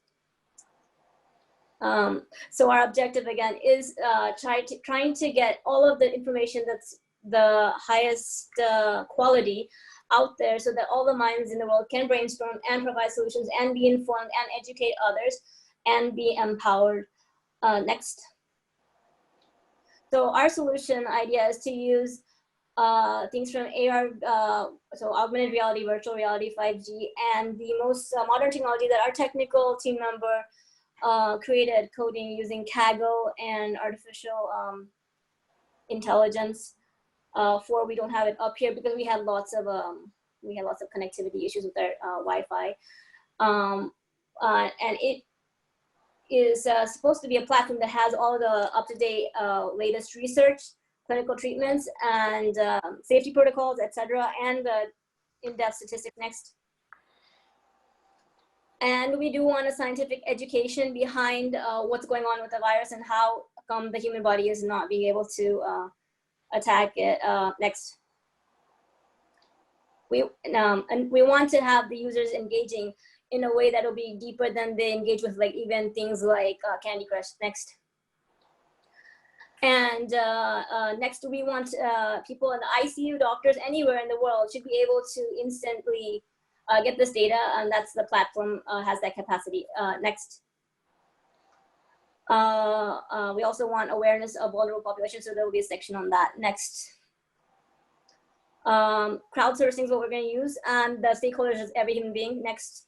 So our objective again is trying to get all of the information that's the highest quality out there, so that all the minds in the world can brainstorm and provide solutions and be informed and educate others and be empowered. Next. So our solution idea is to use things from AR, so augmented reality, virtual reality, 5G, and the most modern technology that our technical team member created, coding using Kaggle and artificial intelligence. We don't have it up here because we had lots of connectivity issues with our Wi-Fi, and it is supposed to be a platform that has all the up-to-date latest research, clinical treatments, and safety protocols, etc., and in-depth statistics. Next. And we do want a scientific education behind what's going on with the virus and how come the human body is not being able to attack it. Next. And we want to have the users engaging in a way that will be deeper than they engage with, like even things like Candy Crush. Next. And next, we want people in the ICU, doctors anywhere in the world should be able to instantly get this data, and that's the platform has that capacity. Next. We also want awareness of vulnerable populations, so there will be a section on that. Next. Crowdsourcing is what we're going to use, and the stakeholders is every human being. Next.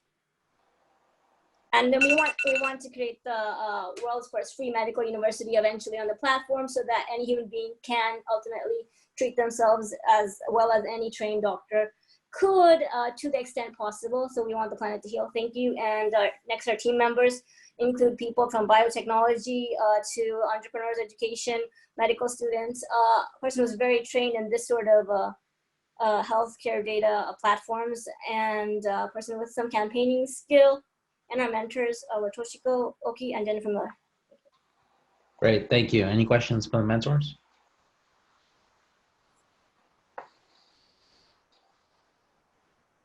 And then we want to create the world's first free medical university eventually on the platform, so that any human being can ultimately treat themselves as well as any trained doctor could, to the extent possible. So we want the planet to heal. Thank you. And next, our team members include people from biotechnology to entrepreneurs, education, medical students, a person who's very trained in this sort of healthcare data platforms, and a person with some campaigning skill. And our mentors were Toshiko Oki and Jennifer Miller. Great, thank you. Any questions from the mentors?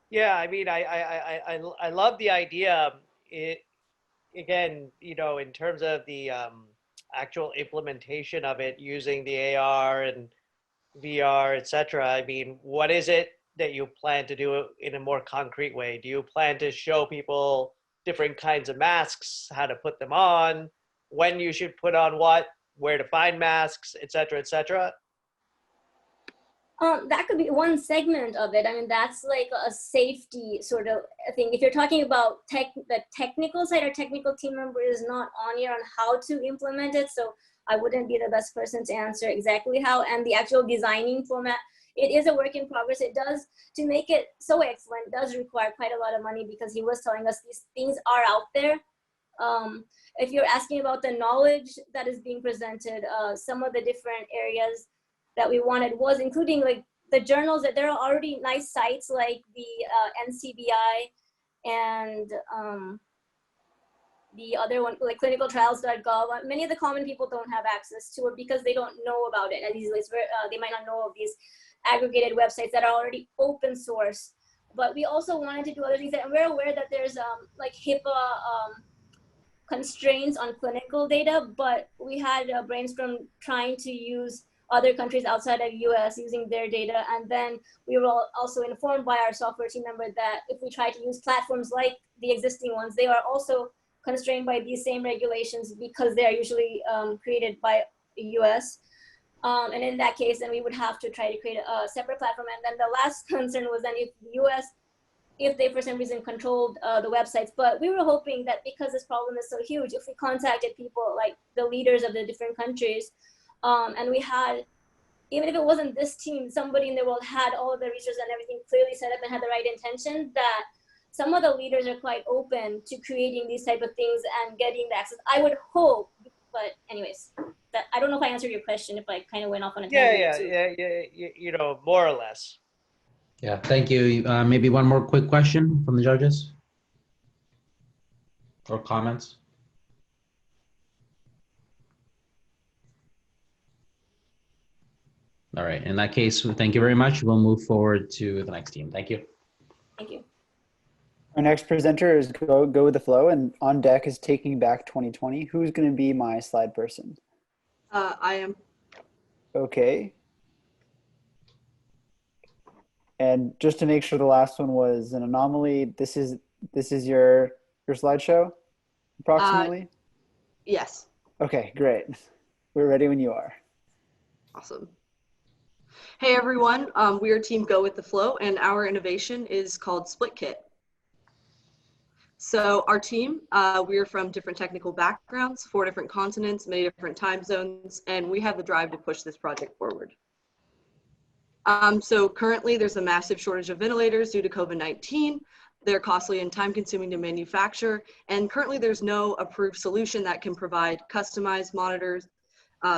Yeah, I mean, I love the idea. Again, you know, in terms of the actual implementation of it using the AR and VR, etc. I mean, what is it that you plan to do in a more concrete way? Do you plan to show people different kinds of masks, how to put them on, when you should put on what, where to find masks, etc., etc.? That could be one segment of it. I mean, that's like a safety sort of thing. If you're talking about the technical side, our technical team member is not on here on how to implement it, so I wouldn't be the best person to answer exactly how. And the actual designing format, it is a work in progress. It does, to make it so excellent, does require quite a lot of money, because he was telling us these things are out there. If you're asking about the knowledge that is being presented, some of the different areas that we wanted was including like the journals, that there are already nice sites like the NCBI and the other one, like clinicaltrials.gov. Many of the common people don't have access to it because they don't know about it. And they might not know of these aggregated websites that are already open source. But we also wanted to do other things, and we're aware that there's like HIPAA constraints on clinical data, but we had brainstormed trying to use other countries outside of US using their data. And then we were also informed by our software team member that if we try to use platforms like the existing ones, they are also constrained by these same regulations because they are usually created by the US. And in that case, then we would have to try to create a separate platform. And then the last concern was then if the US if they for some reason controlled the websites. But we were hoping that because this problem is so huge, if we contacted people like the leaders of the different countries, and we had, even if it wasn't this team, somebody in the world had all of the resources and everything clearly set up and had the right intention, that some of the leaders are quite open to creating these type of things and getting the access. I would hope, but anyways, that I don't know if I answered your question, if I kind of went off on a tangent. Yeah, you know, more or less. Yeah, thank you. Maybe one more quick question from the judges or comments. All right, in that case, thank you very much. We'll move forward to the next team. Thank you. Thank you. Our next presenter is Go with the Flow, and on deck is Taking Back 2020. Who's going to be my slide person? I am. Okay. And just to make sure the last one was an anomaly, this is your slideshow, approximately? Yes. Okay, great. We're ready when you are. Awesome. Hey everyone, we are Team Go with the Flow, and our innovation is called Split Kit. So our team, we are from different technical backgrounds, 4 different continents, many different time zones, and we have the drive to push this project forward. So currently there's a massive shortage of ventilators due to COVID-19. They're costly and time consuming to manufacture, and currently there's no approved solution that can provide customized monitors,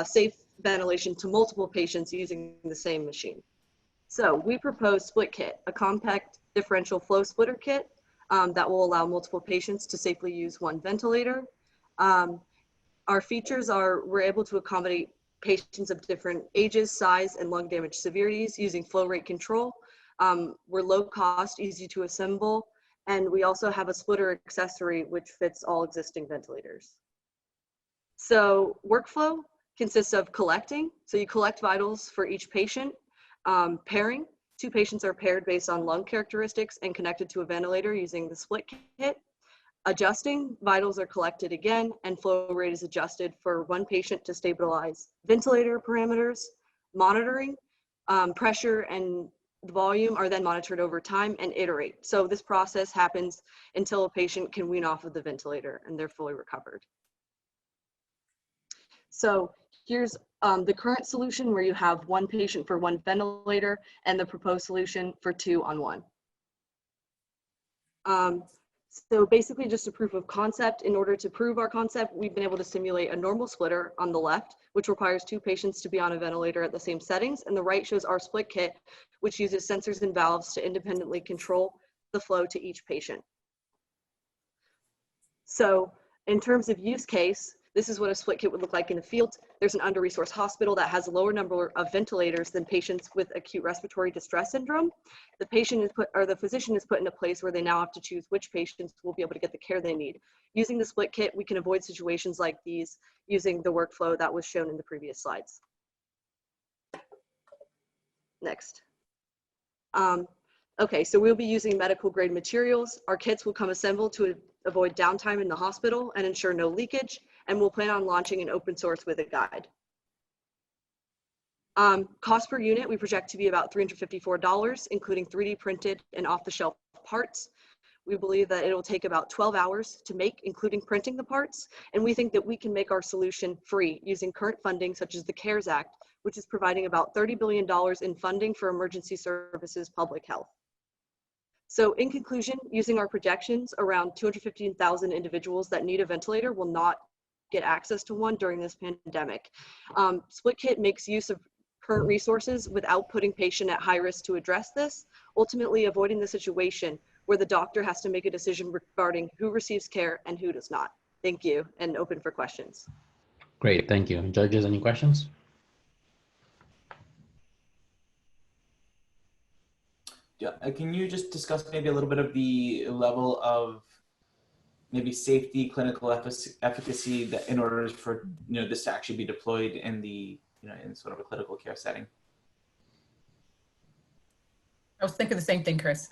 safe ventilation to multiple patients using the same machine. So we propose Split Kit, a compact differential flow splitter kit that will allow multiple patients to safely use one ventilator. Our features are we're able to accommodate patients of different ages, size, and lung damage severities using flow rate control. We're low cost, easy to assemble, and we also have a splitter accessory which fits all existing ventilators. So workflow consists of collecting. So you collect vitals for each patient. Pairing, 2 patients are paired based on lung characteristics and connected to a ventilator using the Split Kit. Adjusting, vitals are collected again and flow rate is adjusted for 1 patient to stabilize ventilator parameters. Monitoring, pressure and volume are then monitored over time and iterate. So this process happens until a patient can wean off of the ventilator and they're fully recovered. So here's the current solution where you have 1 patient for 1 ventilator and the proposed solution for 2 on 1. So basically just a proof of concept. In order to prove our concept, we've been able to simulate a normal splitter on the left, which requires 2 patients to be on a ventilator at the same settings. And the right shows our Split Kit, which uses sensors and valves to independently control the flow to each patient. So in terms of use case, this is what a Split Kit would look like in the field. There's an under-resourced hospital that has a lower number of ventilators than patients with acute respiratory distress syndrome. The patient is put, or the physician is put in a place where they now have to choose which patients will be able to get the care they need. Using the Split Kit, we can avoid situations like these using the workflow that was shown in the previous slides. Next. Okay, so we'll be using medical grade materials. Our kits will come assembled to avoid downtime in the hospital and ensure no leakage, and we'll plan on launching an open source with a guide. Cost per unit, we project to be about $354, including 3D printed and off-the-shelf parts. We believe that it'll take about 12 hours to make, including printing the parts, and we think that we can make our solution free using current funding such as the CARES Act, which is providing about $30 billion in funding for emergency services public health. So in conclusion, using our projections, around 215,000 individuals that need a ventilator will not get access to one during this pandemic. Split Kit makes use of current resources without putting patient at high risk to address this, ultimately avoiding the situation where the doctor has to make a decision regarding who receives care and who does not. Thank you, and open for questions. Great, thank you. Judges, any questions? Yeah, can you just discuss maybe a little bit of the level of maybe safety, clinical efficacy that in order for this to actually be deployed in the in sort of a clinical care setting? I was thinking the same thing, Chris.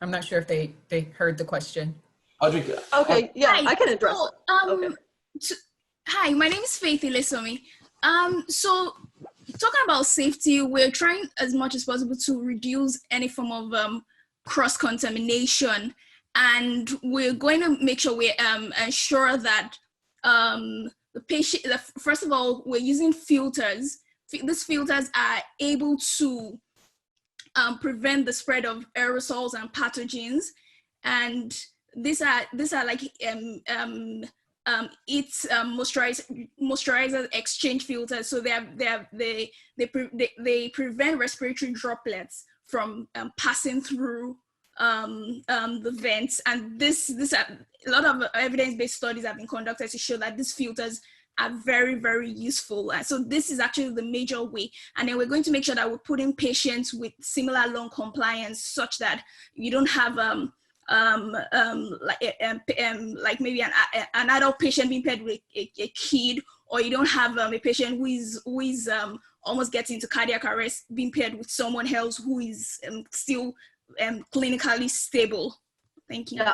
I'm not sure if they heard the question. Okay, yeah, hi. I can address it. Okay. Hi, my name is Faith Ilisomi. So talking about safety, we're trying as much as possible to reduce any form of cross-contamination, and we're going to make sure we ensure that the patient, first of all, we're using filters. These filters are able to prevent the spread of aerosols and pathogens, and these are like moisturizer exchange filters. So they prevent respiratory droplets from passing through the vents. And a lot of evidence-based studies have been conducted to show that these filters are very, very useful. So this is actually the major way. And then we're going to make sure that we're putting patients with similar lung compliance, such that you don't have like maybe an adult patient being paired with a kid, or you don't have a patient who is almost getting into cardiac arrest being paired with someone else who is still clinically stable. Thank you. Yeah.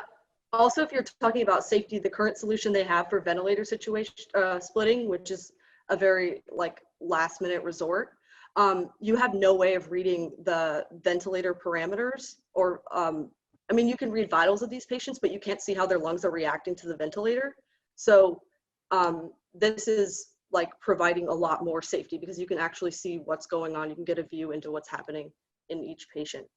Also, if you're talking about safety, the current solution they have for ventilator situation splitting, which is a very like last minute resort, you have no way of reading the ventilator parameters, or I mean, you can read vitals of these patients, but you can't see how their lungs are reacting to the ventilator. So this is like providing a lot more safety, because you can actually see what's going on. You can get a view into what's happening in each patient.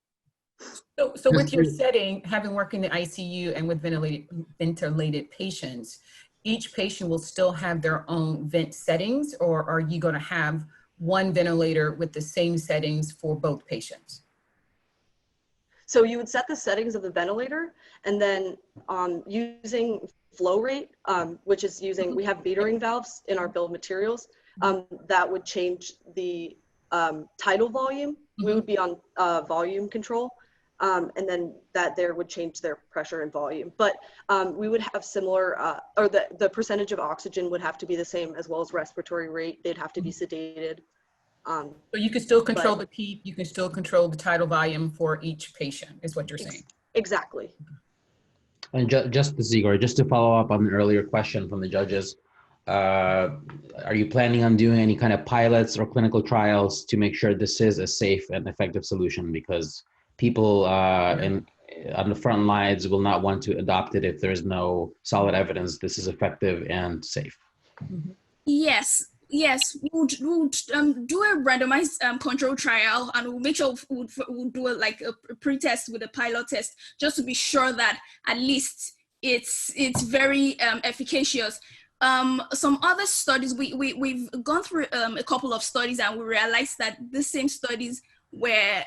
So with your setting, having worked in the ICU and with ventilated patients, each patient will still have their own vent settings, or are you going to have one ventilator with the same settings for both patients? So you would set the settings of the ventilator, and then using flow rate, which is using, we have metering valves in our bill of materials, that would change the tidal volume. We would be on volume control. And then that there would change their pressure and volume. But we would have similar, or the percentage of oxygen would have to be the same, as well as respiratory rate. They'd have to be sedated. So you can still control the PEEP, you can still control the tidal volume for each patient, is what you're saying. Exactly. And just this is Igor, just to follow up on the earlier question from the judges, are you planning on doing any kind of pilots or clinical trials to make sure this is a safe and effective solution? Because people on the front lines will not want to adopt it if there's no solid evidence this is effective and safe. Yes, we'll do a randomized control trial, and we'll make sure we'll do like a pre-test with a pilot test, just to be sure that at least it's very efficacious. Some other studies, we've gone through a couple of studies, and we realized that the same studies where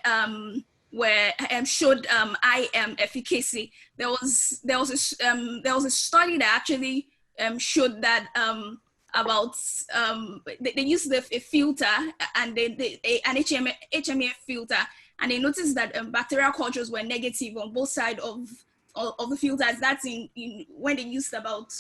showed IM efficacy. There was a study that actually showed that they used a filter, and an HMA filter, and they noticed that bacterial cultures were negative on both sides of the filters. That's in when they used about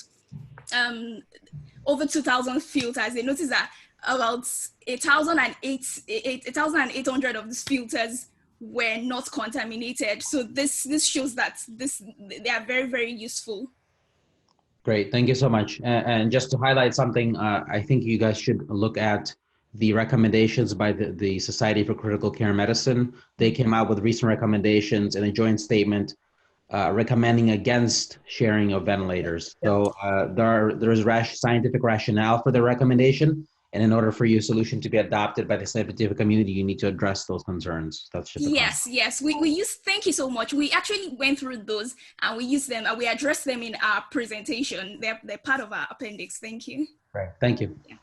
over 2,000 filters. They noticed that about 1,800 of these filters were not contaminated. So this shows that they are very, very useful. Great, thank you so much. And just to highlight something, I think you guys should look at the recommendations by the Society for Critical Care Medicine. They came out with recent recommendations in a joint statement recommending against sharing of ventilators. So there is scientific rationale for the recommendation. And in order for your solution to be adopted by the scientific community, you need to address those concerns. That's just yes. We use. Thank you so much. We actually went through those, and we used them, and we addressed them in our presentation. They're part of our appendix. Thank you. Right. Thank you. Yeah.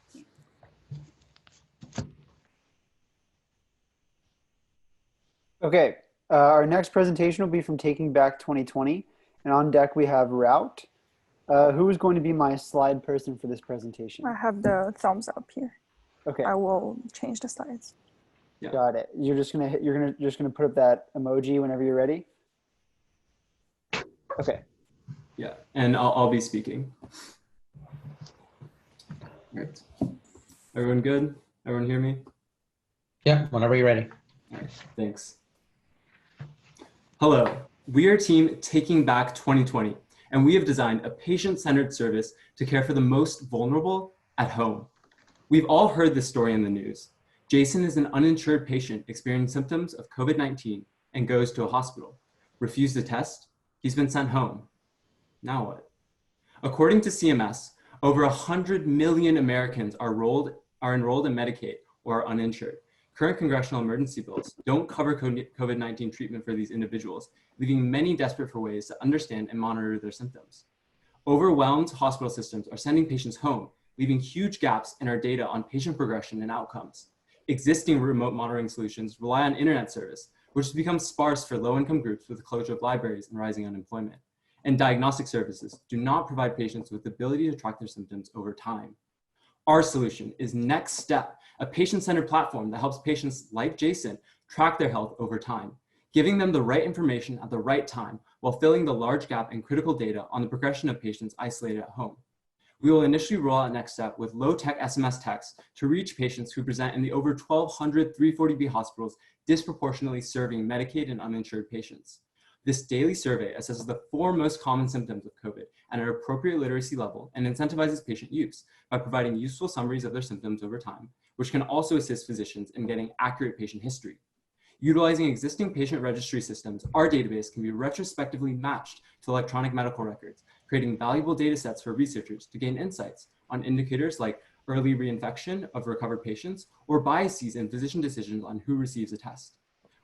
Okay. Our next presentation will be from Taking Back 2020, and on deck we have Route. Who is going to be my slide person for this presentation? I have the thumbs up here. Okay. I will change the slides. Yeah. Got it. You're just gonna put up that emoji whenever you're ready. Okay. Yeah, and I'll be speaking. Right. Everyone good? Everyone hear me? Yeah, whenever you're ready. All right, thanks. Hello, we are team Taking Back 2020, and we have designed a patient-centered service to care for the most vulnerable at home. We've all heard this story in the news. Jason is an uninsured patient experiencing symptoms of COVID-19 and goes to a hospital. Refused a test, he's been sent home. Now what? According to CMS, over 100 million Americans are enrolled in Medicaid or are uninsured. Current congressional emergency bills don't cover COVID-19 treatment for these individuals, leaving many desperate for ways to understand and monitor their symptoms. Overwhelmed hospital systems are sending patients home, leaving huge gaps in our data on patient progression and outcomes. Existing remote monitoring solutions rely on internet service, which has become sparse for low-income groups with the closure of libraries and rising unemployment. And diagnostic services do not provide patients with the ability to track their symptoms over time. Our solution is Next Step, a patient-centered platform that helps patients like Jason track their health over time, giving them the right information at the right time while filling the large gap in critical data on the progression of patients isolated at home. We will initially roll out Next Step with low-tech SMS text to reach patients who present in the over 1,200 340B hospitals disproportionately serving Medicaid and uninsured patients. This daily survey assesses the 4 most common symptoms of COVID at an appropriate literacy level and incentivizes patient use by providing useful summaries of their symptoms over time, which can also assist physicians in getting accurate patient history. Utilizing existing patient registry systems, our database can be retrospectively matched to electronic medical records, creating valuable data sets for researchers to gain insights on indicators like early reinfection of recovered patients or biases in physician decisions on who receives a test.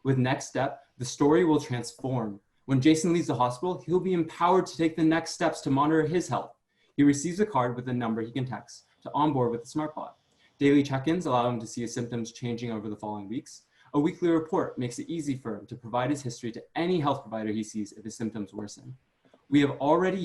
With Next Step, the story will transform. When Jason leaves the hospital, he'll be empowered to take the next steps to monitor his health. He receives a card with a number he can text to onboard with the SmartBot. Daily check-ins allow him to see his symptoms changing over the following weeks. A weekly report makes it easy for him to provide his history to any health provider he sees if his symptoms worsen. We have already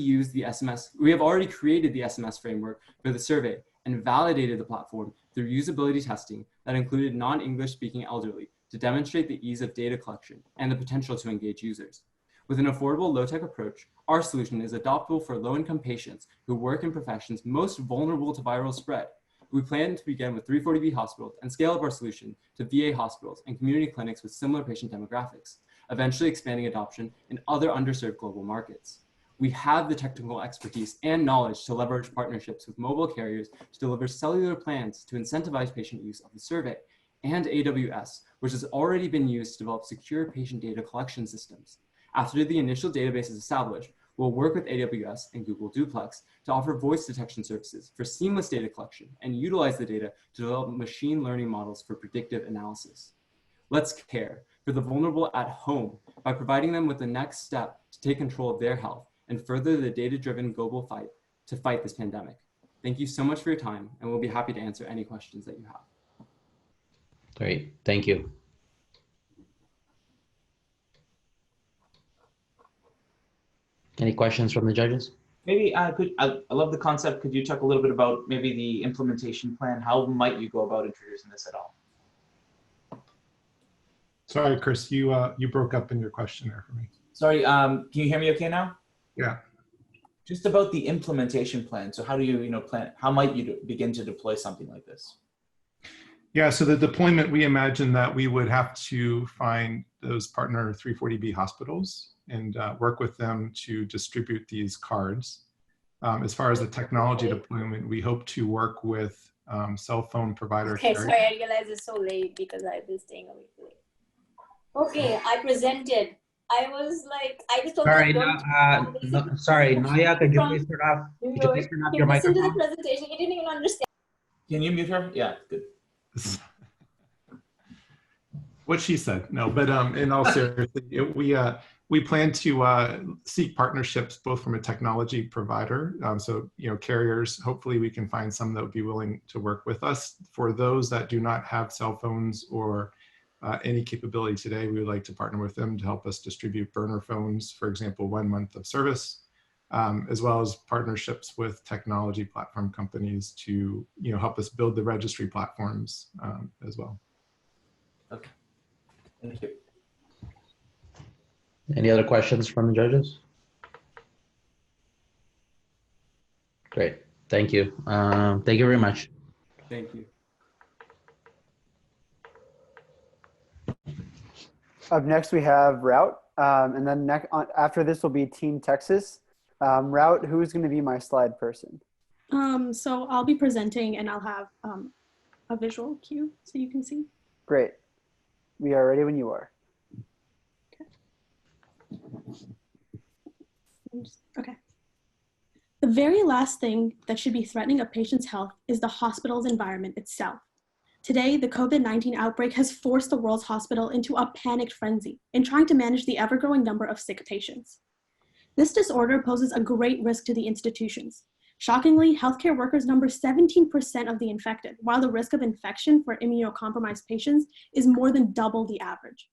created the SMS framework for the survey and validated the platform through usability testing that included non-English speaking elderly to demonstrate the ease of data collection and the potential to engage users. With an affordable low-tech approach, our solution is adoptable for low-income patients who work in professions most vulnerable to viral spread. We plan to begin with 340B hospitals and scale up our solution to VA hospitals and community clinics with similar patient demographics, eventually expanding adoption in other underserved global markets. We have the technical expertise and knowledge to leverage partnerships with mobile carriers to deliver cellular plans to incentivize patient use of the survey, and AWS, which has already been used to develop secure patient data collection systems. After the initial database is established, we'll work with AWS and Google Duplex to offer voice detection services for seamless data collection and utilize the data to develop machine learning models for predictive analysis. Let's care for the vulnerable at home by providing them with the next step to take control of their health and further the data-driven global fight to fight this pandemic. Thank you so much for your time, and we'll be happy to answer any questions that you have. Great, thank you. Any questions from the judges? Maybe I love the concept. Could you talk a little bit about maybe the implementation plan? How might you go about introducing this at all? Sorry, Chris, you broke up in your question there for me. Sorry, can you hear me okay now? Yeah. Just about the implementation plan. So how do you, plan, how might you begin to deploy something like this? Yeah, so the deployment, we imagine that we would have to find those partner 340B hospitals and work with them to distribute these cards. As far as the technology deployment, we hope to work with cell phone providers. Okay, sorry, I realize it's so late because I've been staying awake late. Okay, I presented. I was like, I just thought. Sorry, Naya, could you please turn off your microphone? Listen to the presentation. He didn't even understand. Can you mute her? Yeah, good. What she said. No, but in all seriousness, we plan to seek partnerships both from a technology provider. So, carriers, hopefully we can find some that would be willing to work with us. For those that do not have cell phones or any capability today, we would like to partner with them to help us distribute burner phones, for example, 1 month of service, as well as partnerships with technology platform companies to help us build the registry platforms as well. Okay, thank you. Any other questions from the judges? Great, thank you. Thank you very much. Thank you. Up next, we have Route, and then after this will be Team Texas. Route, who is going to be my slide person? So I'll be presenting, and I'll have a visual cue so you can see. Great. We are ready when you are. Okay. The very last thing that should be threatening a patient's health is the hospital's environment itself. Today, the COVID-19 outbreak has forced the world's hospital into a panicked frenzy in trying to manage the ever-growing number of sick patients. This disorder poses a great risk to the institutions. Shockingly, healthcare workers number 17% of the infected, while the risk of infection for immunocompromised patients is more than double the average.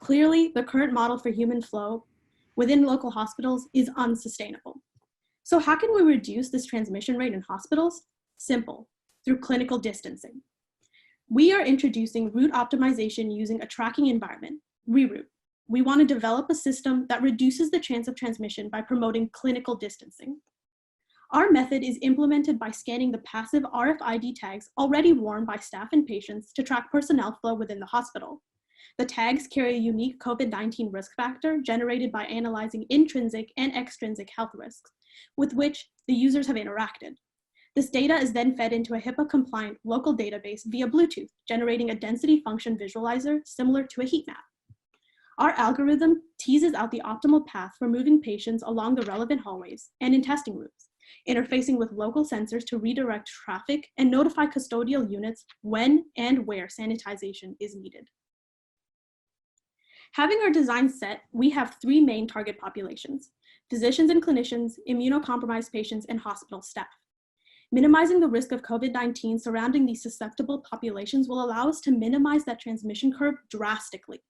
Clearly, the current model for human flow within local hospitals is unsustainable. So how can we reduce this transmission rate in hospitals? Simple, through clinical distancing. We are introducing route optimization using a tracking environment, reroute. We want to develop a system that reduces the chance of transmission by promoting clinical distancing. Our method is implemented by scanning the passive RFID tags already worn by staff and patients to track personnel flow within the hospital. The tags carry a unique COVID-19 risk factor generated by analyzing intrinsic and extrinsic health risks with which the users have interacted. This data is then fed into a HIPAA-compliant local database via Bluetooth, generating a density function visualizer similar to a heat map. Our algorithm teases out the optimal path for moving patients along the relevant hallways and in testing rooms, interfacing with local sensors to redirect traffic and notify custodial units when and where sanitization is needed. Having our design set, we have three main target populations: physicians and clinicians, immunocompromised patients, and hospital staff. Minimizing the risk of COVID-19 surrounding these susceptible populations will allow us to minimize that transmission curve drastically.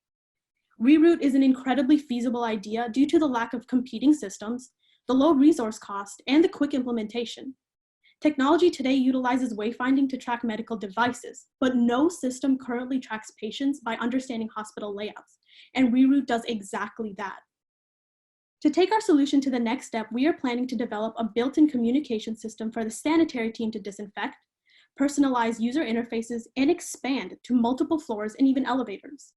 Reroute is an incredibly feasible idea due to the lack of competing systems, the low resource cost, and the quick implementation. Technology today utilizes wayfinding to track medical devices, but no system currently tracks patients by understanding hospital layouts, and Reroute does exactly that. To take our solution to the next step, we are planning to develop a built-in communication system for the sanitary team to disinfect, personalize user interfaces, and expand to multiple floors and even elevators.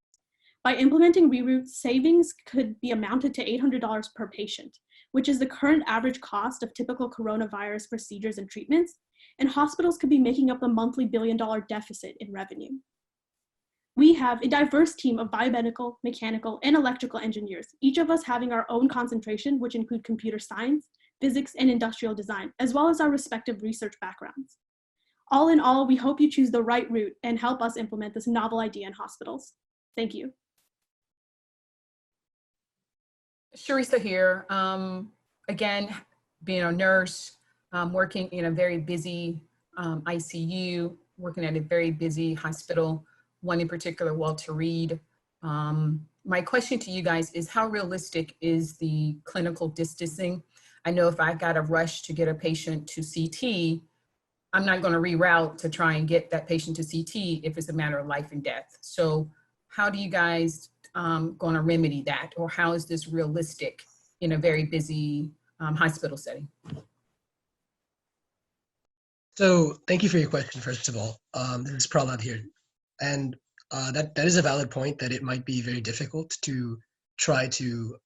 By implementing Reroute, savings could be amounted to $800 per patient, which is the current average cost of typical coronavirus procedures and treatments, and hospitals could be making up the monthly billion-dollar deficit in revenue. We have a diverse team of biomedical, mechanical, and electrical engineers, each of us having our own concentration, which include computer science, physics, and industrial design, as well as our respective research backgrounds. All in all, we hope you choose the right route and help us implement this novel idea in hospitals. Thank you. Sharissa here. Again, being a nurse, working in a very busy ICU, working at a very busy hospital, one in particular, Walter Reed. My question to you guys is, how realistic is the clinical distancing? I know if I got to rush to get a patient to CT, I'm not going to reroute to try and get that patient to CT if it's a matter of life and death. So how do you guys going to remedy that? Or how is this realistic in a very busy hospital setting? So thank you for your question, first of all. This is Prahlad here. And that is a valid point, that it might be very difficult to try to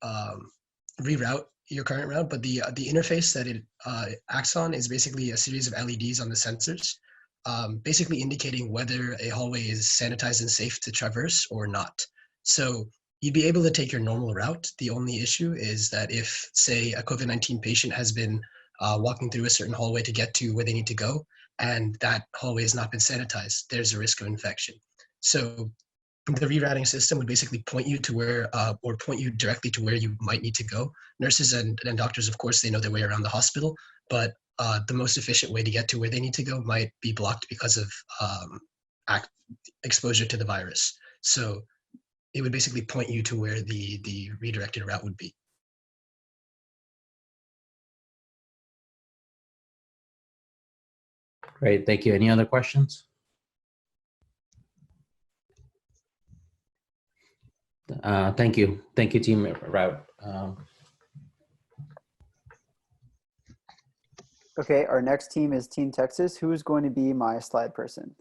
reroute your current route, but the interface that it acts on is basically a series of LEDs on the sensors, basically indicating whether a hallway is sanitized and safe to traverse or not. So you'd be able to take your normal route. The only issue is that if, say, a COVID-19 patient has been walking through a certain hallway to get to where they need to go, and that hallway has not been sanitized, there's a risk of infection. So the rerouting system would basically point you to where, or point you directly to where you might need to go. Nurses and doctors, of course, they know their way around the hospital, but the most efficient way to get to where they need to go might be blocked because of exposure to the virus. So it would basically point you to where the redirected route would be. Great, thank you. Any other questions? Thank you. Thank you, Team Route. Okay, our next team is Team Texas. Who is going to be my slide person?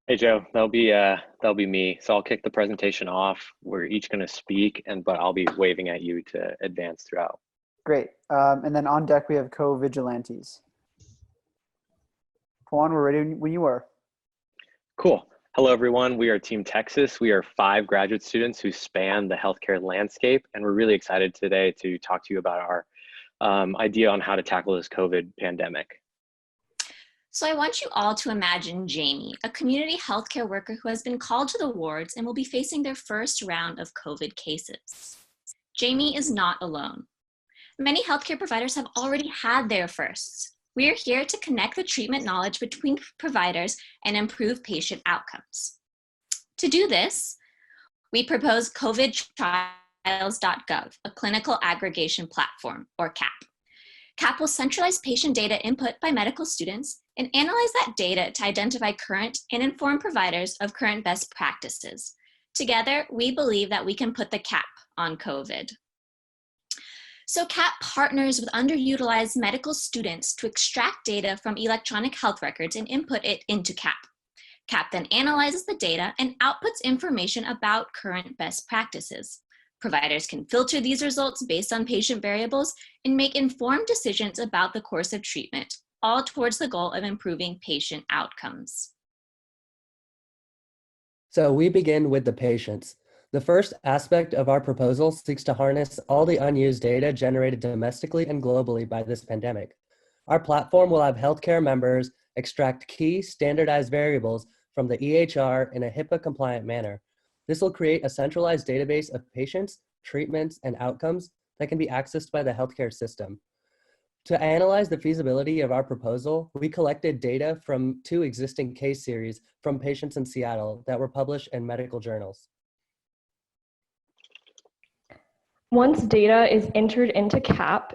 Hey Joe, that'll be me. So I'll kick the presentation off. We're each going to speak, but I'll be waving at you to advance throughout. Great. And then on deck we have co-vigilantes. Juan, we're ready when you are. Cool. Hello, everyone. We are Team Texas. We are 5 graduate students who span the healthcare landscape, and we're really excited today to talk to you about our idea on how to tackle this COVID pandemic. So I want you all to imagine Jamie, a community healthcare worker who has been called to the wards and will be facing their first round of COVID cases. Jamie is not alone. Many healthcare providers have already had their firsts. We are here to connect the treatment knowledge between providers and improve patient outcomes. To do this, we propose COVIDtrials.gov, a clinical aggregation platform, or CAP. CAP will centralize patient data input by medical students and analyze that data to identify current and inform providers of current best practices. Together, we believe that we can put the cap on COVID. So CAP partners with underutilized medical students to extract data from electronic health records and input it into CAP. CAP then analyzes the data and outputs information about current best practices. Providers can filter these results based on patient variables and make informed decisions about the course of treatment, all towards the goal of improving patient outcomes. So we begin with the patients. The first aspect of our proposal seeks to harness all the unused data generated domestically and globally by this pandemic. Our platform will have healthcare members extract key standardized variables from the EHR in a HIPAA-compliant manner. This will create a centralized database of patients, treatments, and outcomes that can be accessed by the healthcare system. To analyze the feasibility of our proposal, we collected data from 2 existing case series from patients in Seattle that were published in medical journals. Once data is entered into CAP,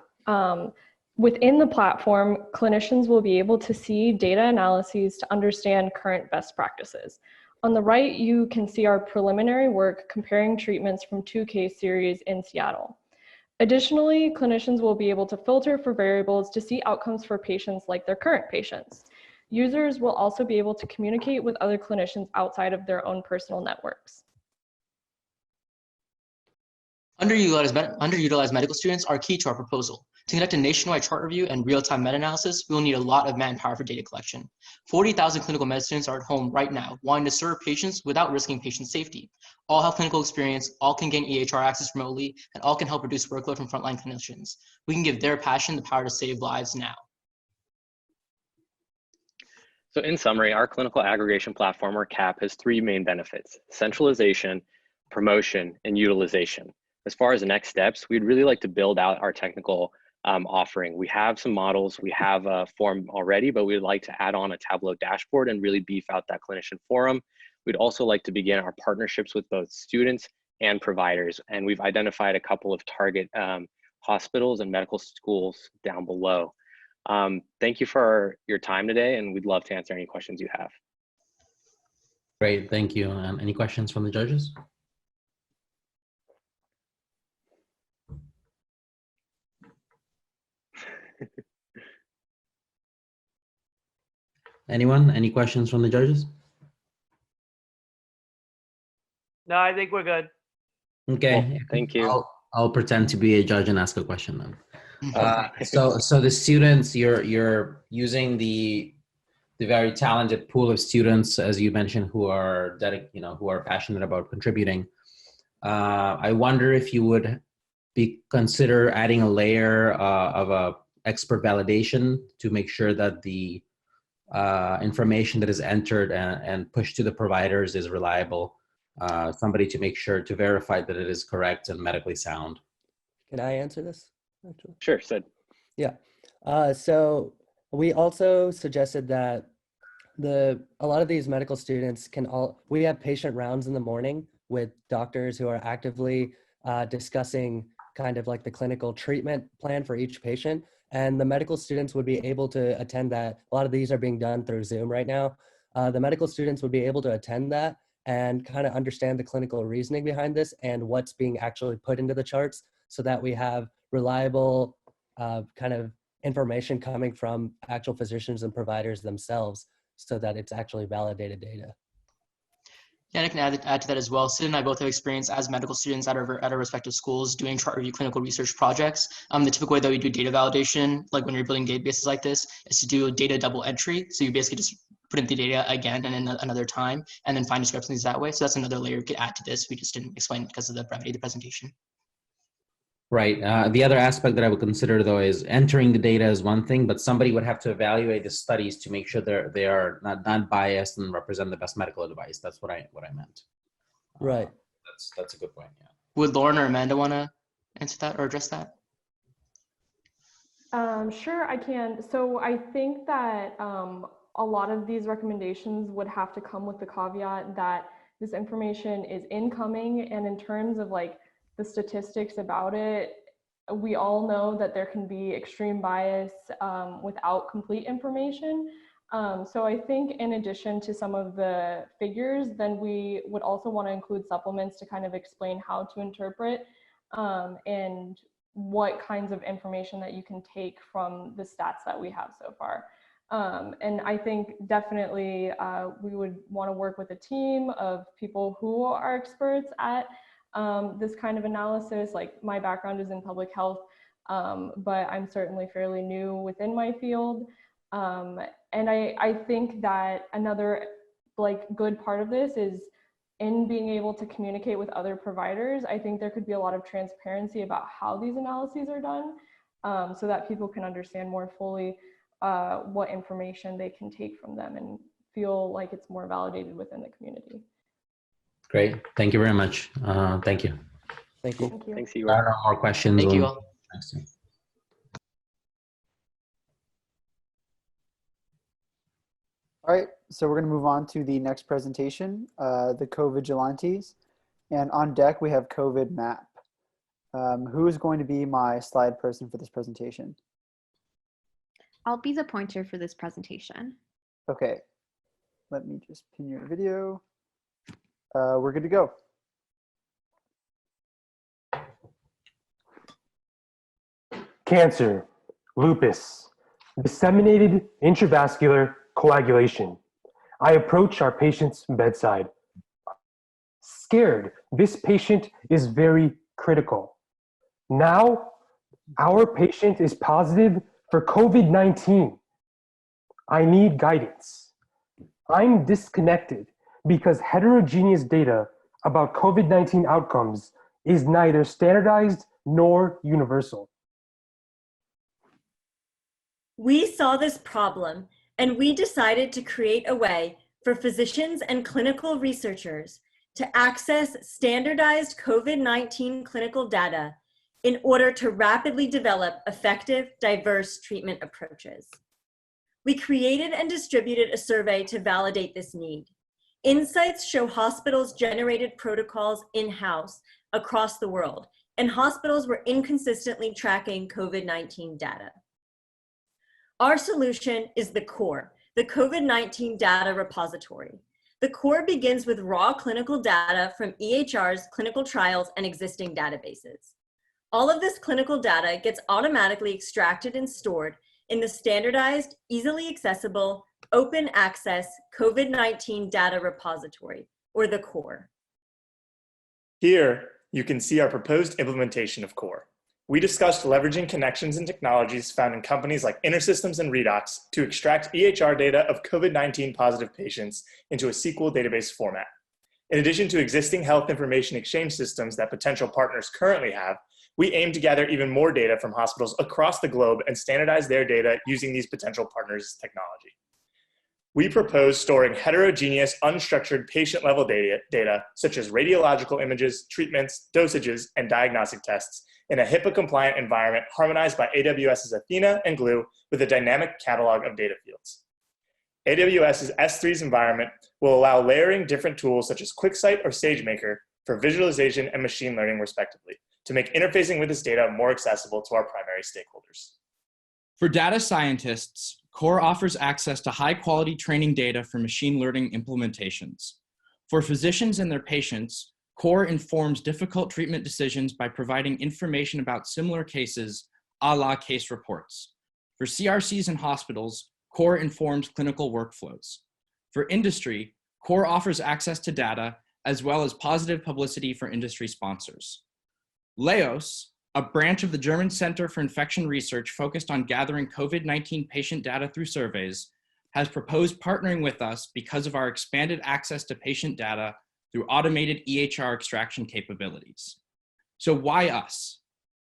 within the platform, clinicians will be able to see data analyses to understand current best practices. On the right, you can see our preliminary work comparing treatments from 2 case series in Seattle. Additionally, clinicians will be able to filter for variables to see outcomes for patients like their current patients. Users will also be able to communicate with other clinicians outside of their own personal networks. Underutilized medical students are key to our proposal. To conduct a nationwide chart review and real-time meta-analysis, we will need a lot of manpower for data collection. 40,000 clinical med students are at home right now, wanting to serve patients without risking patient safety. All have clinical experience, all can gain EHR access remotely, and all can help reduce workload from frontline clinicians. We can give their passion the power to save lives now. So in summary, our clinical aggregation platform, or CAP, has 3 main benefits: centralization, promotion, and utilization. As far as the next steps, we'd really like to build out our technical offering. We have some models, we have a form already, but we'd like to add on a Tableau dashboard and really beef out that clinician forum. We'd also like to begin our partnerships with both students and providers, and we've identified a couple of target hospitals and medical schools down below. Thank you for your time today, and we'd love to answer any questions you have. Great, thank you. Any questions from the judges? Anyone? Any questions from the judges? No, I think we're good. Okay. Cool. Thank you. I'll pretend to be a judge and ask a question then. So the students, you're using the very talented pool of students, as you mentioned, who are who are passionate about contributing. I wonder if you would consider adding a layer of a expert validation to make sure that the information that is entered and pushed to the providers is reliable. Somebody to make sure to verify that it is correct and medically sound. Can I answer this? Actually? Sure, Sid. Yeah. So we also suggested that a lot of these medical students we have patient rounds in the morning with doctors who are actively discussing kind of like the clinical treatment plan for each patient. And the medical students would be able to attend that. A lot of these are being done through Zoom right now. The medical students would be able to attend that and kind of understand the clinical reasoning behind this and what's being actually put into the charts so that we have reliable kind of information coming from actual physicians and providers themselves so that it's actually validated data. Yeah, and I can add to that as well. Sid and I both have experience as medical students at our respective schools doing chart review clinical research projects. The typical way that we do data validation, like when you're building databases like this, is to do data double entry. So you basically just put in the data again and in another time, and then find discrepancies that way. So that's another layer we could add to this. We just didn't explain it because of the brevity of the presentation. Right. The other aspect that I would consider, though, is entering the data is one thing, but somebody would have to evaluate the studies to make sure they are not biased and represent the best medical advice. That's what I meant. Right. That's a good point. Yeah. Would Lauren or Amanda want to answer that or address that? Sure, I can. So I think that a lot of these recommendations would have to come with the caveat that this information is incoming, and in terms of like the statistics about it, we all know that there can be extreme bias without complete information. So I think in addition to some of the figures, then we would also want to include supplements to kind of explain how to interpret and what kinds of information that you can take from the stats that we have so far. And I think definitely we would want to work with a team of people who are experts at this kind of analysis. Like my background is in public health, but I'm certainly fairly new within my field. And I think that another like good part of this is in being able to communicate with other providers. I think there could be a lot of transparency about how these analyses are done, so that people can understand more fully what information they can take from them and feel like it's more validated within the community. Great. Thank you very much. Thank you. Thank you. Thank you. Thanks, I don't know more questions. Thank you all. All right, so we're going to move on to the next presentation, the Co-Vigilantes. And on deck, we have COVID map. Who is going to be my slide person for this presentation? I'll be the pointer for this presentation. Okay, let me just pin your video. We're good to go. Cancer, lupus, disseminated intravascular coagulation. I approach our patient's bedside. Scared, this patient is very critical. Now, our patient is positive for COVID-19. I need guidance. I'm disconnected because heterogeneous data about COVID-19 outcomes is neither standardized nor universal. We saw this problem and we decided to create a way for physicians and clinical researchers to access standardized COVID-19 clinical data in order to rapidly develop effective, diverse treatment approaches. We created and distributed a survey to validate this need. Insights show hospitals generated protocols in-house across the world, and hospitals were inconsistently tracking COVID-19 data. Our solution is the CORE, the COVID-19 Data Repository. The CORE begins with raw clinical data from EHR's clinical trials and existing databases. All of this clinical data gets automatically extracted and stored in the standardized, easily accessible, open access COVID-19 Data Repository, or the CORE. Here, you can see our proposed implementation of CORE. We discussed leveraging connections and technologies found in companies like InterSystems and Redox to extract EHR data of COVID-19 positive patients into a SQL database format. In addition to existing health information exchange systems that potential partners currently have, we aim to gather even more data from hospitals across the globe and standardize their data using these potential partners' technology. We propose storing heterogeneous, unstructured patient-level data, such as radiological images, treatments, dosages, and diagnostic tests, in a HIPAA-compliant environment harmonized by AWS's Athena and Glue with a dynamic catalog of data fields. AWS's S3's environment will allow layering different tools such as QuickSight or SageMaker for visualization and machine learning, respectively, to make interfacing with this data more accessible to our primary stakeholders. For data scientists, CORE offers access to high-quality training data for machine learning implementations. For physicians and their patients, CORE informs difficult treatment decisions by providing information about similar cases, a la case reports. For CRCs and hospitals, CORE informs clinical workflows. For industry, CORE offers access to data as well as positive publicity for industry sponsors. LEOS, a branch of the German Center for Infection Research focused on gathering COVID-19 patient data through surveys, has proposed partnering with us because of our expanded access to patient data through automated EHR extraction capabilities. So why us?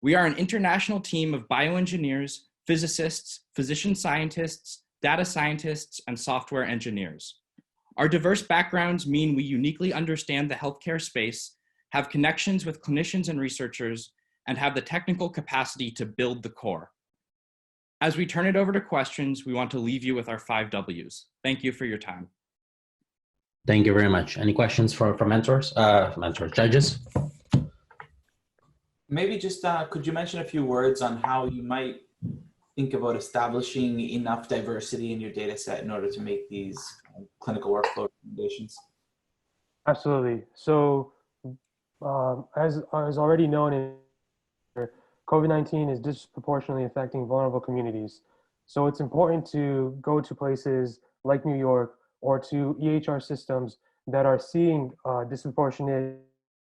We are an international team of bioengineers, physicists, physician scientists, data scientists, and software engineers. Our diverse backgrounds mean we uniquely understand the healthcare space, have connections with clinicians and researchers, and have the technical capacity to build the core. As we turn it over to questions, we want to leave you with our 5 W's. Thank you for your time. Thank you very much. Any questions for judges? Maybe just could you mention a few words on how you might think about establishing enough diversity in your data set in order to make these clinical workflow recommendations? Absolutely. So as already known, COVID-19 is disproportionately affecting vulnerable communities. So it's important to go to places like New York or to EHR systems that are seeing disproportionate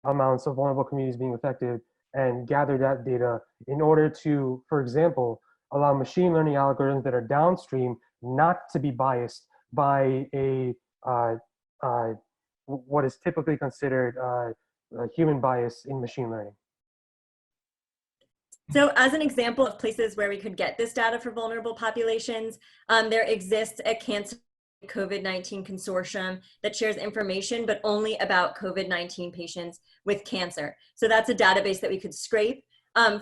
amounts of vulnerable communities being affected and gather that data in order to, for example, allow machine learning algorithms that are downstream not to be biased by what is typically considered human bias in machine learning. So as an example of places where we could get this data for vulnerable populations, there exists a cancer COVID-19 consortium that shares information, but only about COVID-19 patients with cancer. So that's a database that we could scrape.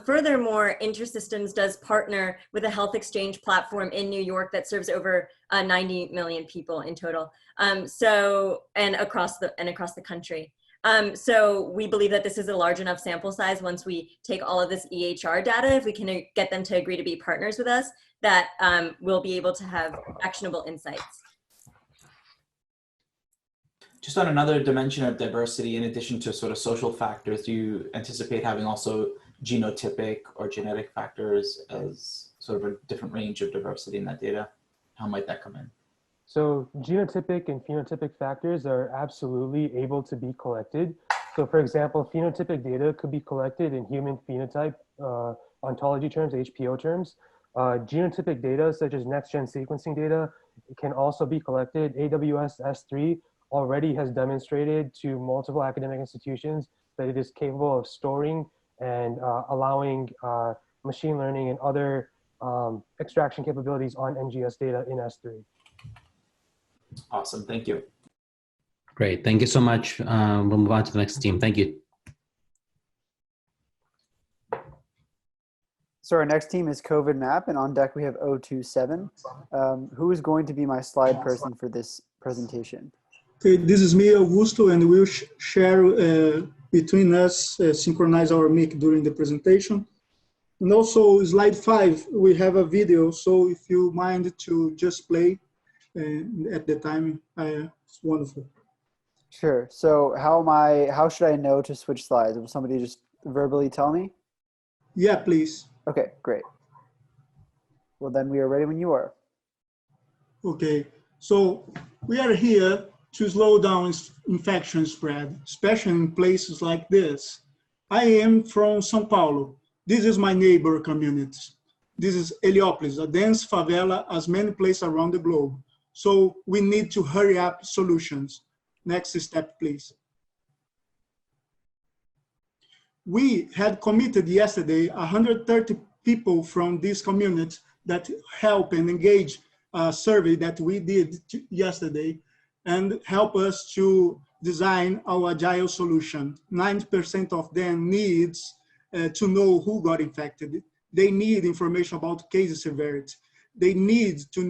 Furthermore, InterSystems does partner with a health exchange platform in New York that serves over 90 million people in total. And across the country. So we believe that this is a large enough sample size once we take all of this EHR data, if we can get them to agree to be partners with us, that we'll be able to have actionable insights. Just on another dimension of diversity, in addition to sort of social factors, do you anticipate having also genotypic or genetic factors as sort of a different range of diversity in that data? How might that come in? So genotypic and phenotypic factors are absolutely able to be collected. So for example, phenotypic data could be collected in human phenotype ontology terms, HPO terms. Genotypic data, such as next-gen sequencing data, can also be collected. AWS S3 already has demonstrated to multiple academic institutions that it is capable of storing and allowing machine learning and other extraction capabilities on NGS data in S3. Awesome, thank you. Great, thank you so much. We'll move on to the next team. Thank you. So our next team is COVID map, and on deck we have 027. Who is going to be my slide person for this presentation? Okay, this is me, Augusto, and we'll share between us, synchronize our mic during the presentation. And also slide 5, we have a video, so if you mind to just play at the time, it's wonderful. Sure. So how should I know to switch slides? Will somebody just verbally tell me? Yeah, please. Okay, great. Well, then we are ready when you are. Okay, so we are here to slow down infection spread, especially in places like this. I am from São Paulo. This is my neighbor community. This is Heliópolis, a dense favela as many places around the globe. So we need to hurry up solutions. Next step, please. We had committed yesterday 130 people from this community that help and engage a survey that we did yesterday and help us to design our agile solution. 90% of them needs to know who got infected. They need information about case severity. They need to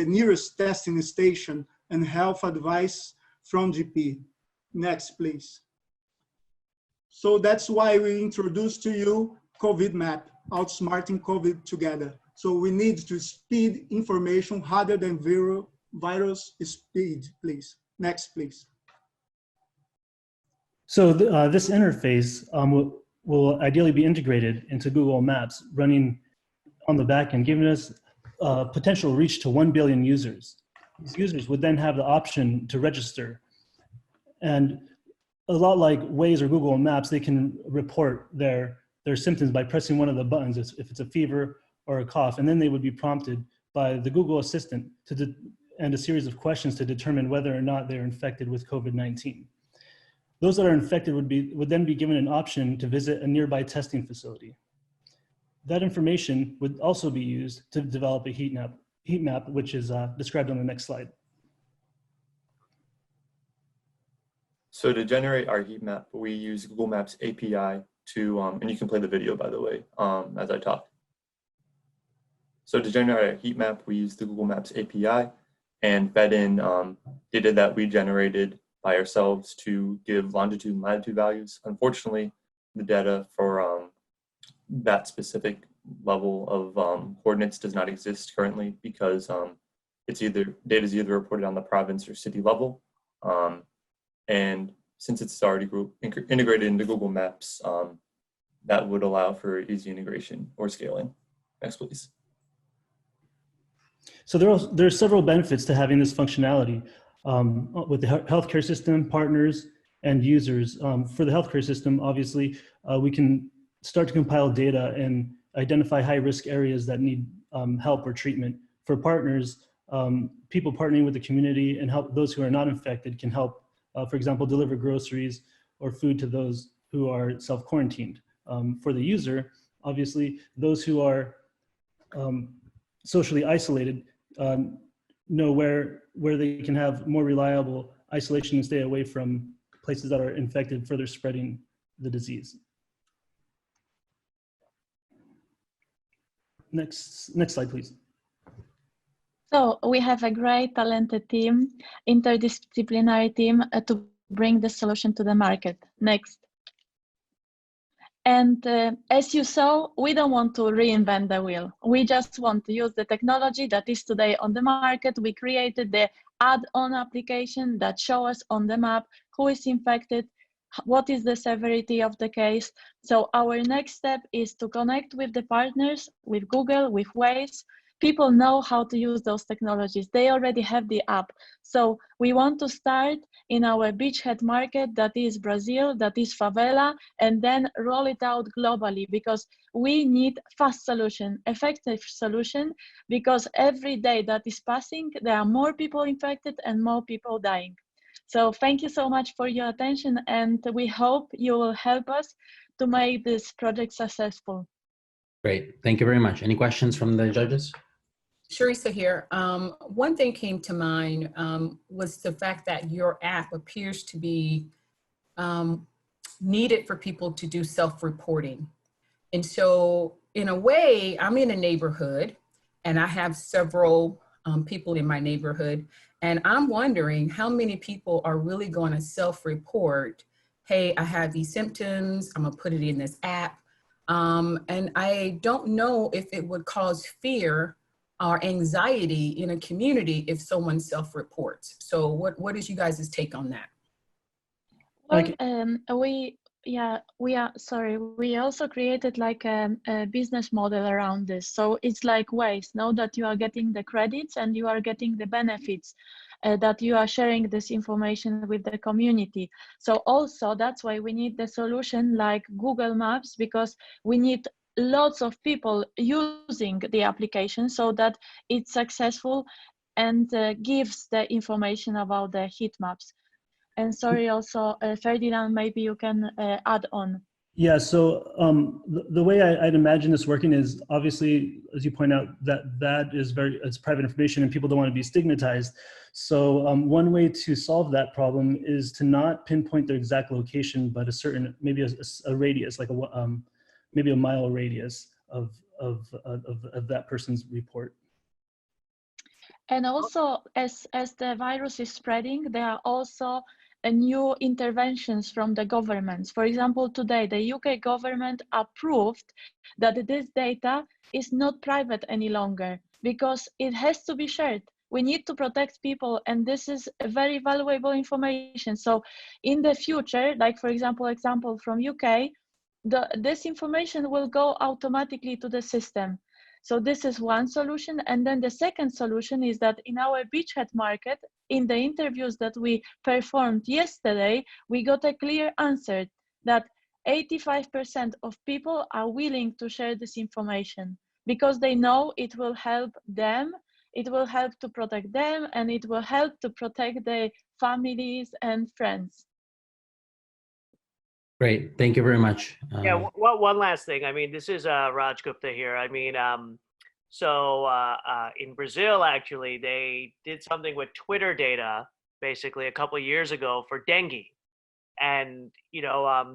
nearest testing station and health advice from GP. Next, please. So that's why we introduced to you COVID map, outsmarting COVID together. So we need to speed information harder than virus speed, please. Next, please. So this interface will ideally be integrated into Google Maps, running on the back end, giving us potential reach to 1 billion users. These users would then have the option to register. And a lot like Waze or Google Maps, they can report their symptoms by pressing one of the buttons, if it's a fever or a cough, and then they would be prompted by the Google Assistant to and a series of questions to determine whether or not they're infected with COVID-19. Those that are infected would then be given an option to visit a nearby testing facility. That information would also be used to develop a heat map, which is described on the next slide. So to generate our heat map, we use Google Maps API to, and you can play the video, by the way, as I talk. So to generate a heat map, we use the Google Maps API and fed in data that we generated by ourselves to give longitude and latitude values. Unfortunately, the data for that specific level of coordinates does not exist currently because data is either reported on the province or city level. And since it's already integrated into Google Maps, that would allow for easy integration or scaling. Next, please. So there are several benefits to having this functionality with the healthcare system, partners, and users. For the healthcare system, obviously, we can start to compile data and identify high-risk areas that need help or treatment. For partners, people partnering with the community and help those who are not infected can help, for example, deliver groceries or food to those who are self-quarantined. For the user, obviously, those who are socially isolated know where they can have more reliable isolation and stay away from places that are infected, further spreading the disease. Next slide, please. So we have a great talented team, interdisciplinary team to bring the solution to the market. Next. And as you saw, we don't want to reinvent the wheel. We just want to use the technology that is today on the market. We created the add-on application that shows us on the map who is infected, what is the severity of the case. So our next step is to connect with the partners, with Google, with Waze. People know how to use those technologies. They already have the app. So we want to start in our beachhead market, that is Brazil, that is favela, and then roll it out globally because we need fast solution, effective solution, because every day that is passing, there are more people infected and more people dying. So thank you so much for your attention, and we hope you will help us to make this project successful. Great, thank you very much. Any questions from the judges? Sharissa here. One thing came to mind was the fact that your app appears to be needed for people to do self-reporting. And so in a way, I'm in a neighborhood and I have several people in my neighborhood, and I'm wondering how many people are really going to self-report, hey, I have these symptoms, I'm gonna put it in this app. And I don't know if it would cause fear or anxiety in a community if someone self-reports. So what is you guys' take on that? Well, we also created like a business model around this. So it's like Waze, know that you are getting the credits and you are getting the benefits, that you are sharing this information with the community. So also that's why we need the solution like Google Maps, because we need lots of people using the application so that it's successful and gives the information about the heat maps. And sorry, also, Ferdinand, maybe you can add on. Yeah, so the way I'd imagine this working is obviously, as you point out, that is it's private information and people don't want to be stigmatized. So one way to solve that problem is to not pinpoint their exact location, but a certain, maybe a radius, like maybe a mile radius of that person's report. And also, as the virus is spreading, there are also new interventions from the governments. For example, today, the UK government approved that this data is not private any longer because it has to be shared. We need to protect people, and this is a very valuable information. So in the future, like for example from UK, this information will go automatically to the system. So this is one solution. And then the second solution is that in our beachhead market, in the interviews that we performed yesterday, we got a clear answer that 85% of people are willing to share this information because they know it will help them, It will help to protect them, and it will help to protect their families and friends. Great. Thank you very much. Yeah, one last thing. I mean, this is Raj Gupta here. I mean, in Brazil, actually, they did something with Twitter data basically a couple of years ago for dengue. And,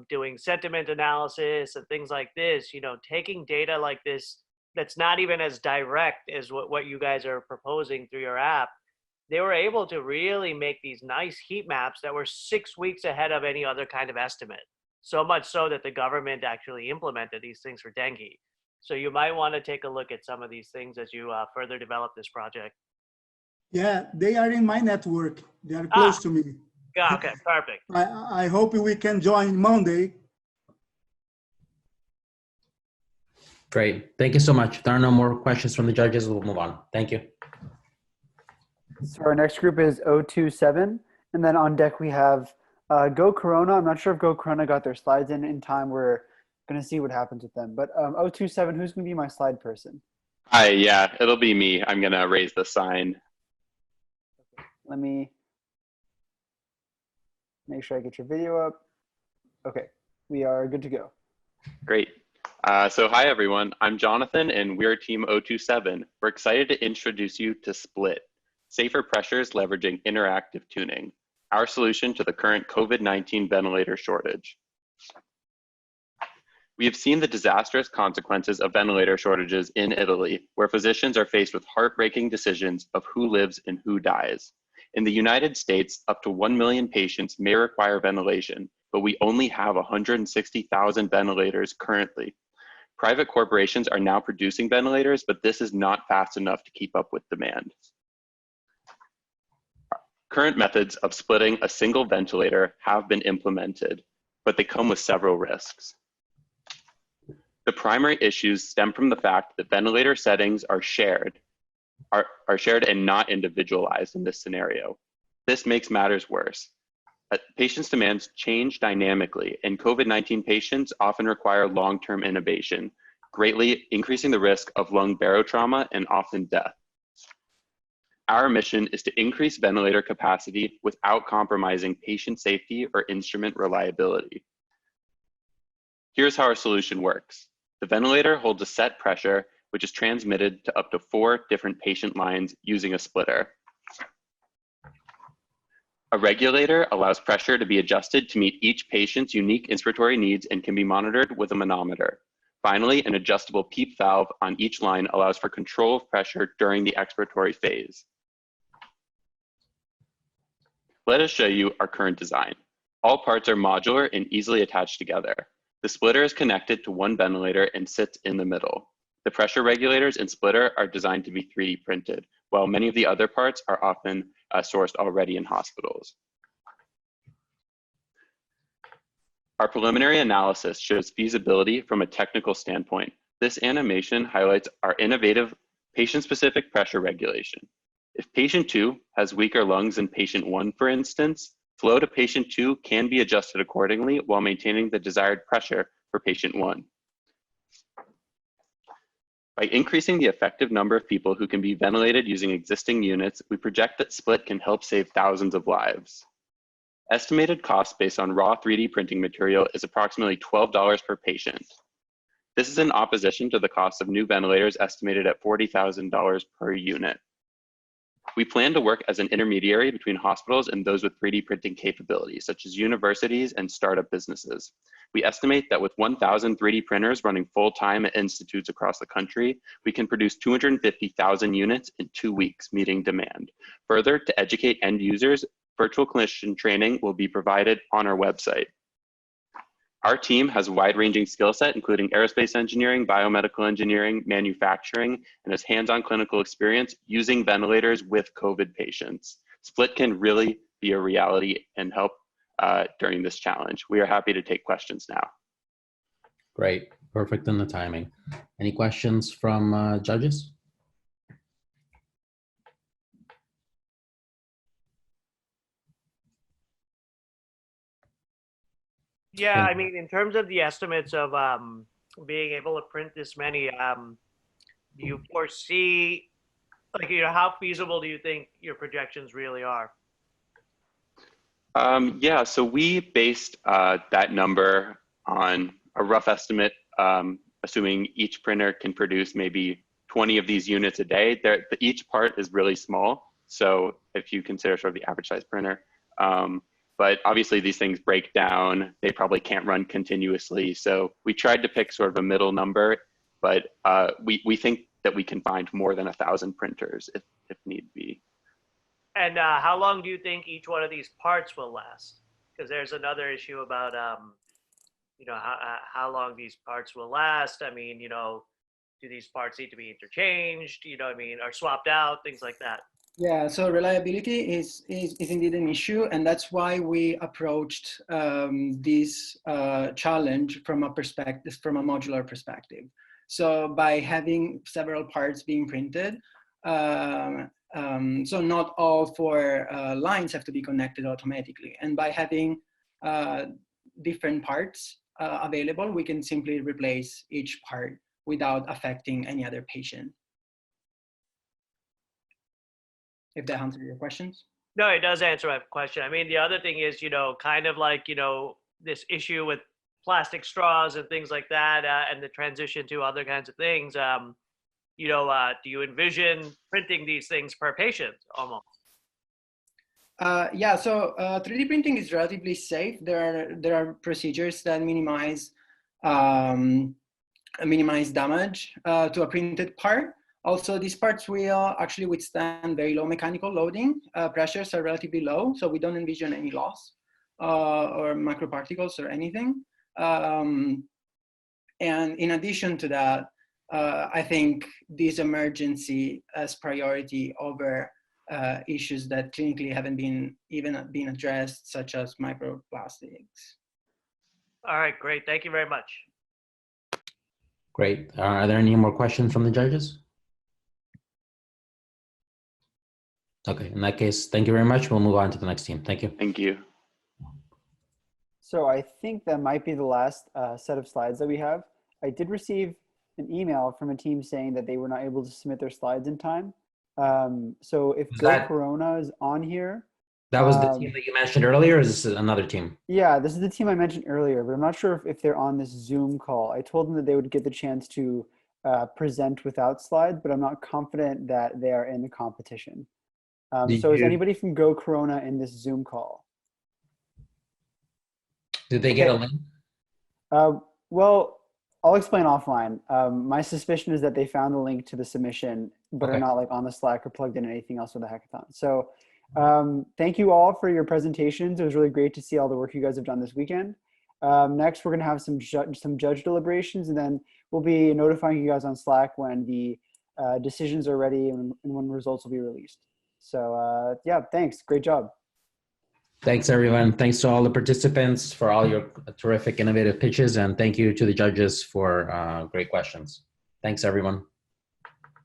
doing sentiment analysis and things like this, taking data like this that's not even as direct as what you guys are proposing through your app, they were able to really make these nice heat maps that were 6 weeks ahead of any other kind of estimate. So much so that the government actually implemented these things for dengue. So you might want to take a look at some of these things as you further develop this project. Yeah, they are in my network. They are close to me. Yeah, okay, perfect. I hope we can join Monday. Great. Thank you so much. If there are no more questions from the judges, we'll move on. Thank you. So our next group is 027. And then on deck, we have Go Corona. I'm not sure if Go Corona got their slides in time. We're going to see what happens with them. But 027, who's going to be my slide person? Hi, yeah, it'll be me. I'm going to raise the sign. Let me make sure I get your video up. Okay, we are good to go. Great. So hi, everyone. I'm Jonathan, and we're Team 027. We're excited to introduce you to Split, Safer Pressures Leveraging Interactive Tuning, our solution to the current COVID-19 ventilator shortage. We have seen the disastrous consequences of ventilator shortages in Italy, where physicians are faced with heartbreaking decisions of who lives and who dies. In the United States, up to 1 million patients may require ventilation, but we only have 160,000 ventilators currently. Private corporations are now producing ventilators, but this is not fast enough to keep up with demand. Current methods of splitting a single ventilator have been implemented, but they come with several risks. The primary issues stem from the fact that ventilator settings are shared and not individualized in this scenario. This makes matters worse. Patients' demands change dynamically, and COVID-19 patients often require long-term intubation, greatly increasing the risk of lung barotrauma and often death. Our mission is to increase ventilator capacity without compromising patient safety or instrument reliability. Here's how our solution works. The ventilator holds a set pressure, which is transmitted to up to 4 different patient lines using a splitter. A regulator allows pressure to be adjusted to meet each patient's unique inspiratory needs and can be monitored with a manometer. Finally, an adjustable PEEP valve on each line allows for control of pressure during the expiratory phase. Let us show you our current design. All parts are modular and easily attached together. The splitter is connected to one ventilator and sits in the middle. The pressure regulators and splitter are designed to be 3D printed, while many of the other parts are often sourced already in hospitals. Our preliminary analysis shows feasibility from a technical standpoint. This animation highlights our innovative patient-specific pressure regulation. If patient 2 has weaker lungs than patient 1, for instance, flow to patient 2 can be adjusted accordingly while maintaining the desired pressure for patient 1. By increasing the effective number of people who can be ventilated using existing units, we project that Split can help save thousands of lives. Estimated cost based on raw 3D printing material is approximately $12 per patient. This is in opposition to the cost of new ventilators estimated at $40,000 per unit. We plan to work as an intermediary between hospitals and those with 3D printing capabilities, such as universities and startup businesses. We estimate that with 1,000 3D printers running full-time at institutes across the country, we can produce 250,000 units in 2 weeks, meeting demand. Further, to educate end users, virtual clinician training will be provided on our website. Our team has a wide-ranging skill set, including aerospace engineering, biomedical engineering, manufacturing, and has hands-on clinical experience using ventilators with COVID patients. Split can really be a reality and help during this challenge. We are happy to take questions now. Great, perfect in the timing. Any questions from judges? Yeah, I mean, in terms of the estimates of being able to print this many, do you foresee Like, how feasible do you think your projections really are? Yeah, so we based that number on a rough estimate, assuming each printer can produce maybe 20 of these units a day. Each part is really small. So if you consider sort of the average size printer, but obviously these things break down. They probably can't run continuously. So we tried to pick sort of a middle number, but we think that we can find more than 1,000 printers if need be. And how long do you think each one of these parts will last? Because there's another issue about, how long these parts will last. I mean, do these parts need to be interchanged? Or swapped out, things like that. Yeah, so reliability is indeed an issue, and that's why we approached this challenge from a modular perspective. So by having several parts being printed, so not all 4 lines have to be connected automatically, and by having different parts available, we can simply replace each part without affecting any other patient. If that answers your questions. No, it does answer my question. I mean, the other thing is, kind of like, this issue with plastic straws and things like that, and the transition to other kinds of things. Do you envision printing these things per patient almost? Yeah, so 3D printing is relatively safe. There are procedures that minimize damage to a printed part. Also, these parts will actually withstand very low mechanical loading. Pressures are relatively low, so we don't envision any loss or microparticles or anything. And in addition to that, I think this emergency as priority over issues that clinically haven't even been addressed, such as microplastics. All right, great. Thank you very much. Great. Are there any more questions from the judges? Okay, in that case, thank you very much. We'll move on to the next team. Thank you. Thank you. So I think that might be the last set of slides that we have. I did receive an email from a team saying that they were not able to submit their slides in time. So if Go Corona is on here. That was the team that you mentioned earlier, or is this another team? Yeah, this is the team I mentioned earlier, but I'm not sure if they're on this Zoom call. I told them that they would get the chance to present without slides, but I'm not confident that they are in the competition. So is anybody from Go Corona in this Zoom call? Did they get a link? Well, I'll explain offline. My suspicion is that they found the link to the submission, but are not like on the Slack or plugged in anything else with the hackathon. So thank you all for your presentations. It was really great to see all the work you guys have done this weekend. Next, we're gonna have some judge deliberations, and then we'll be notifying you guys on Slack when the decisions are ready and when results will be released. So yeah, thanks. Great job. Thanks, everyone. Thanks to all the participants for all your terrific, innovative pitches, and thank you to the judges for great questions. Thanks, everyone.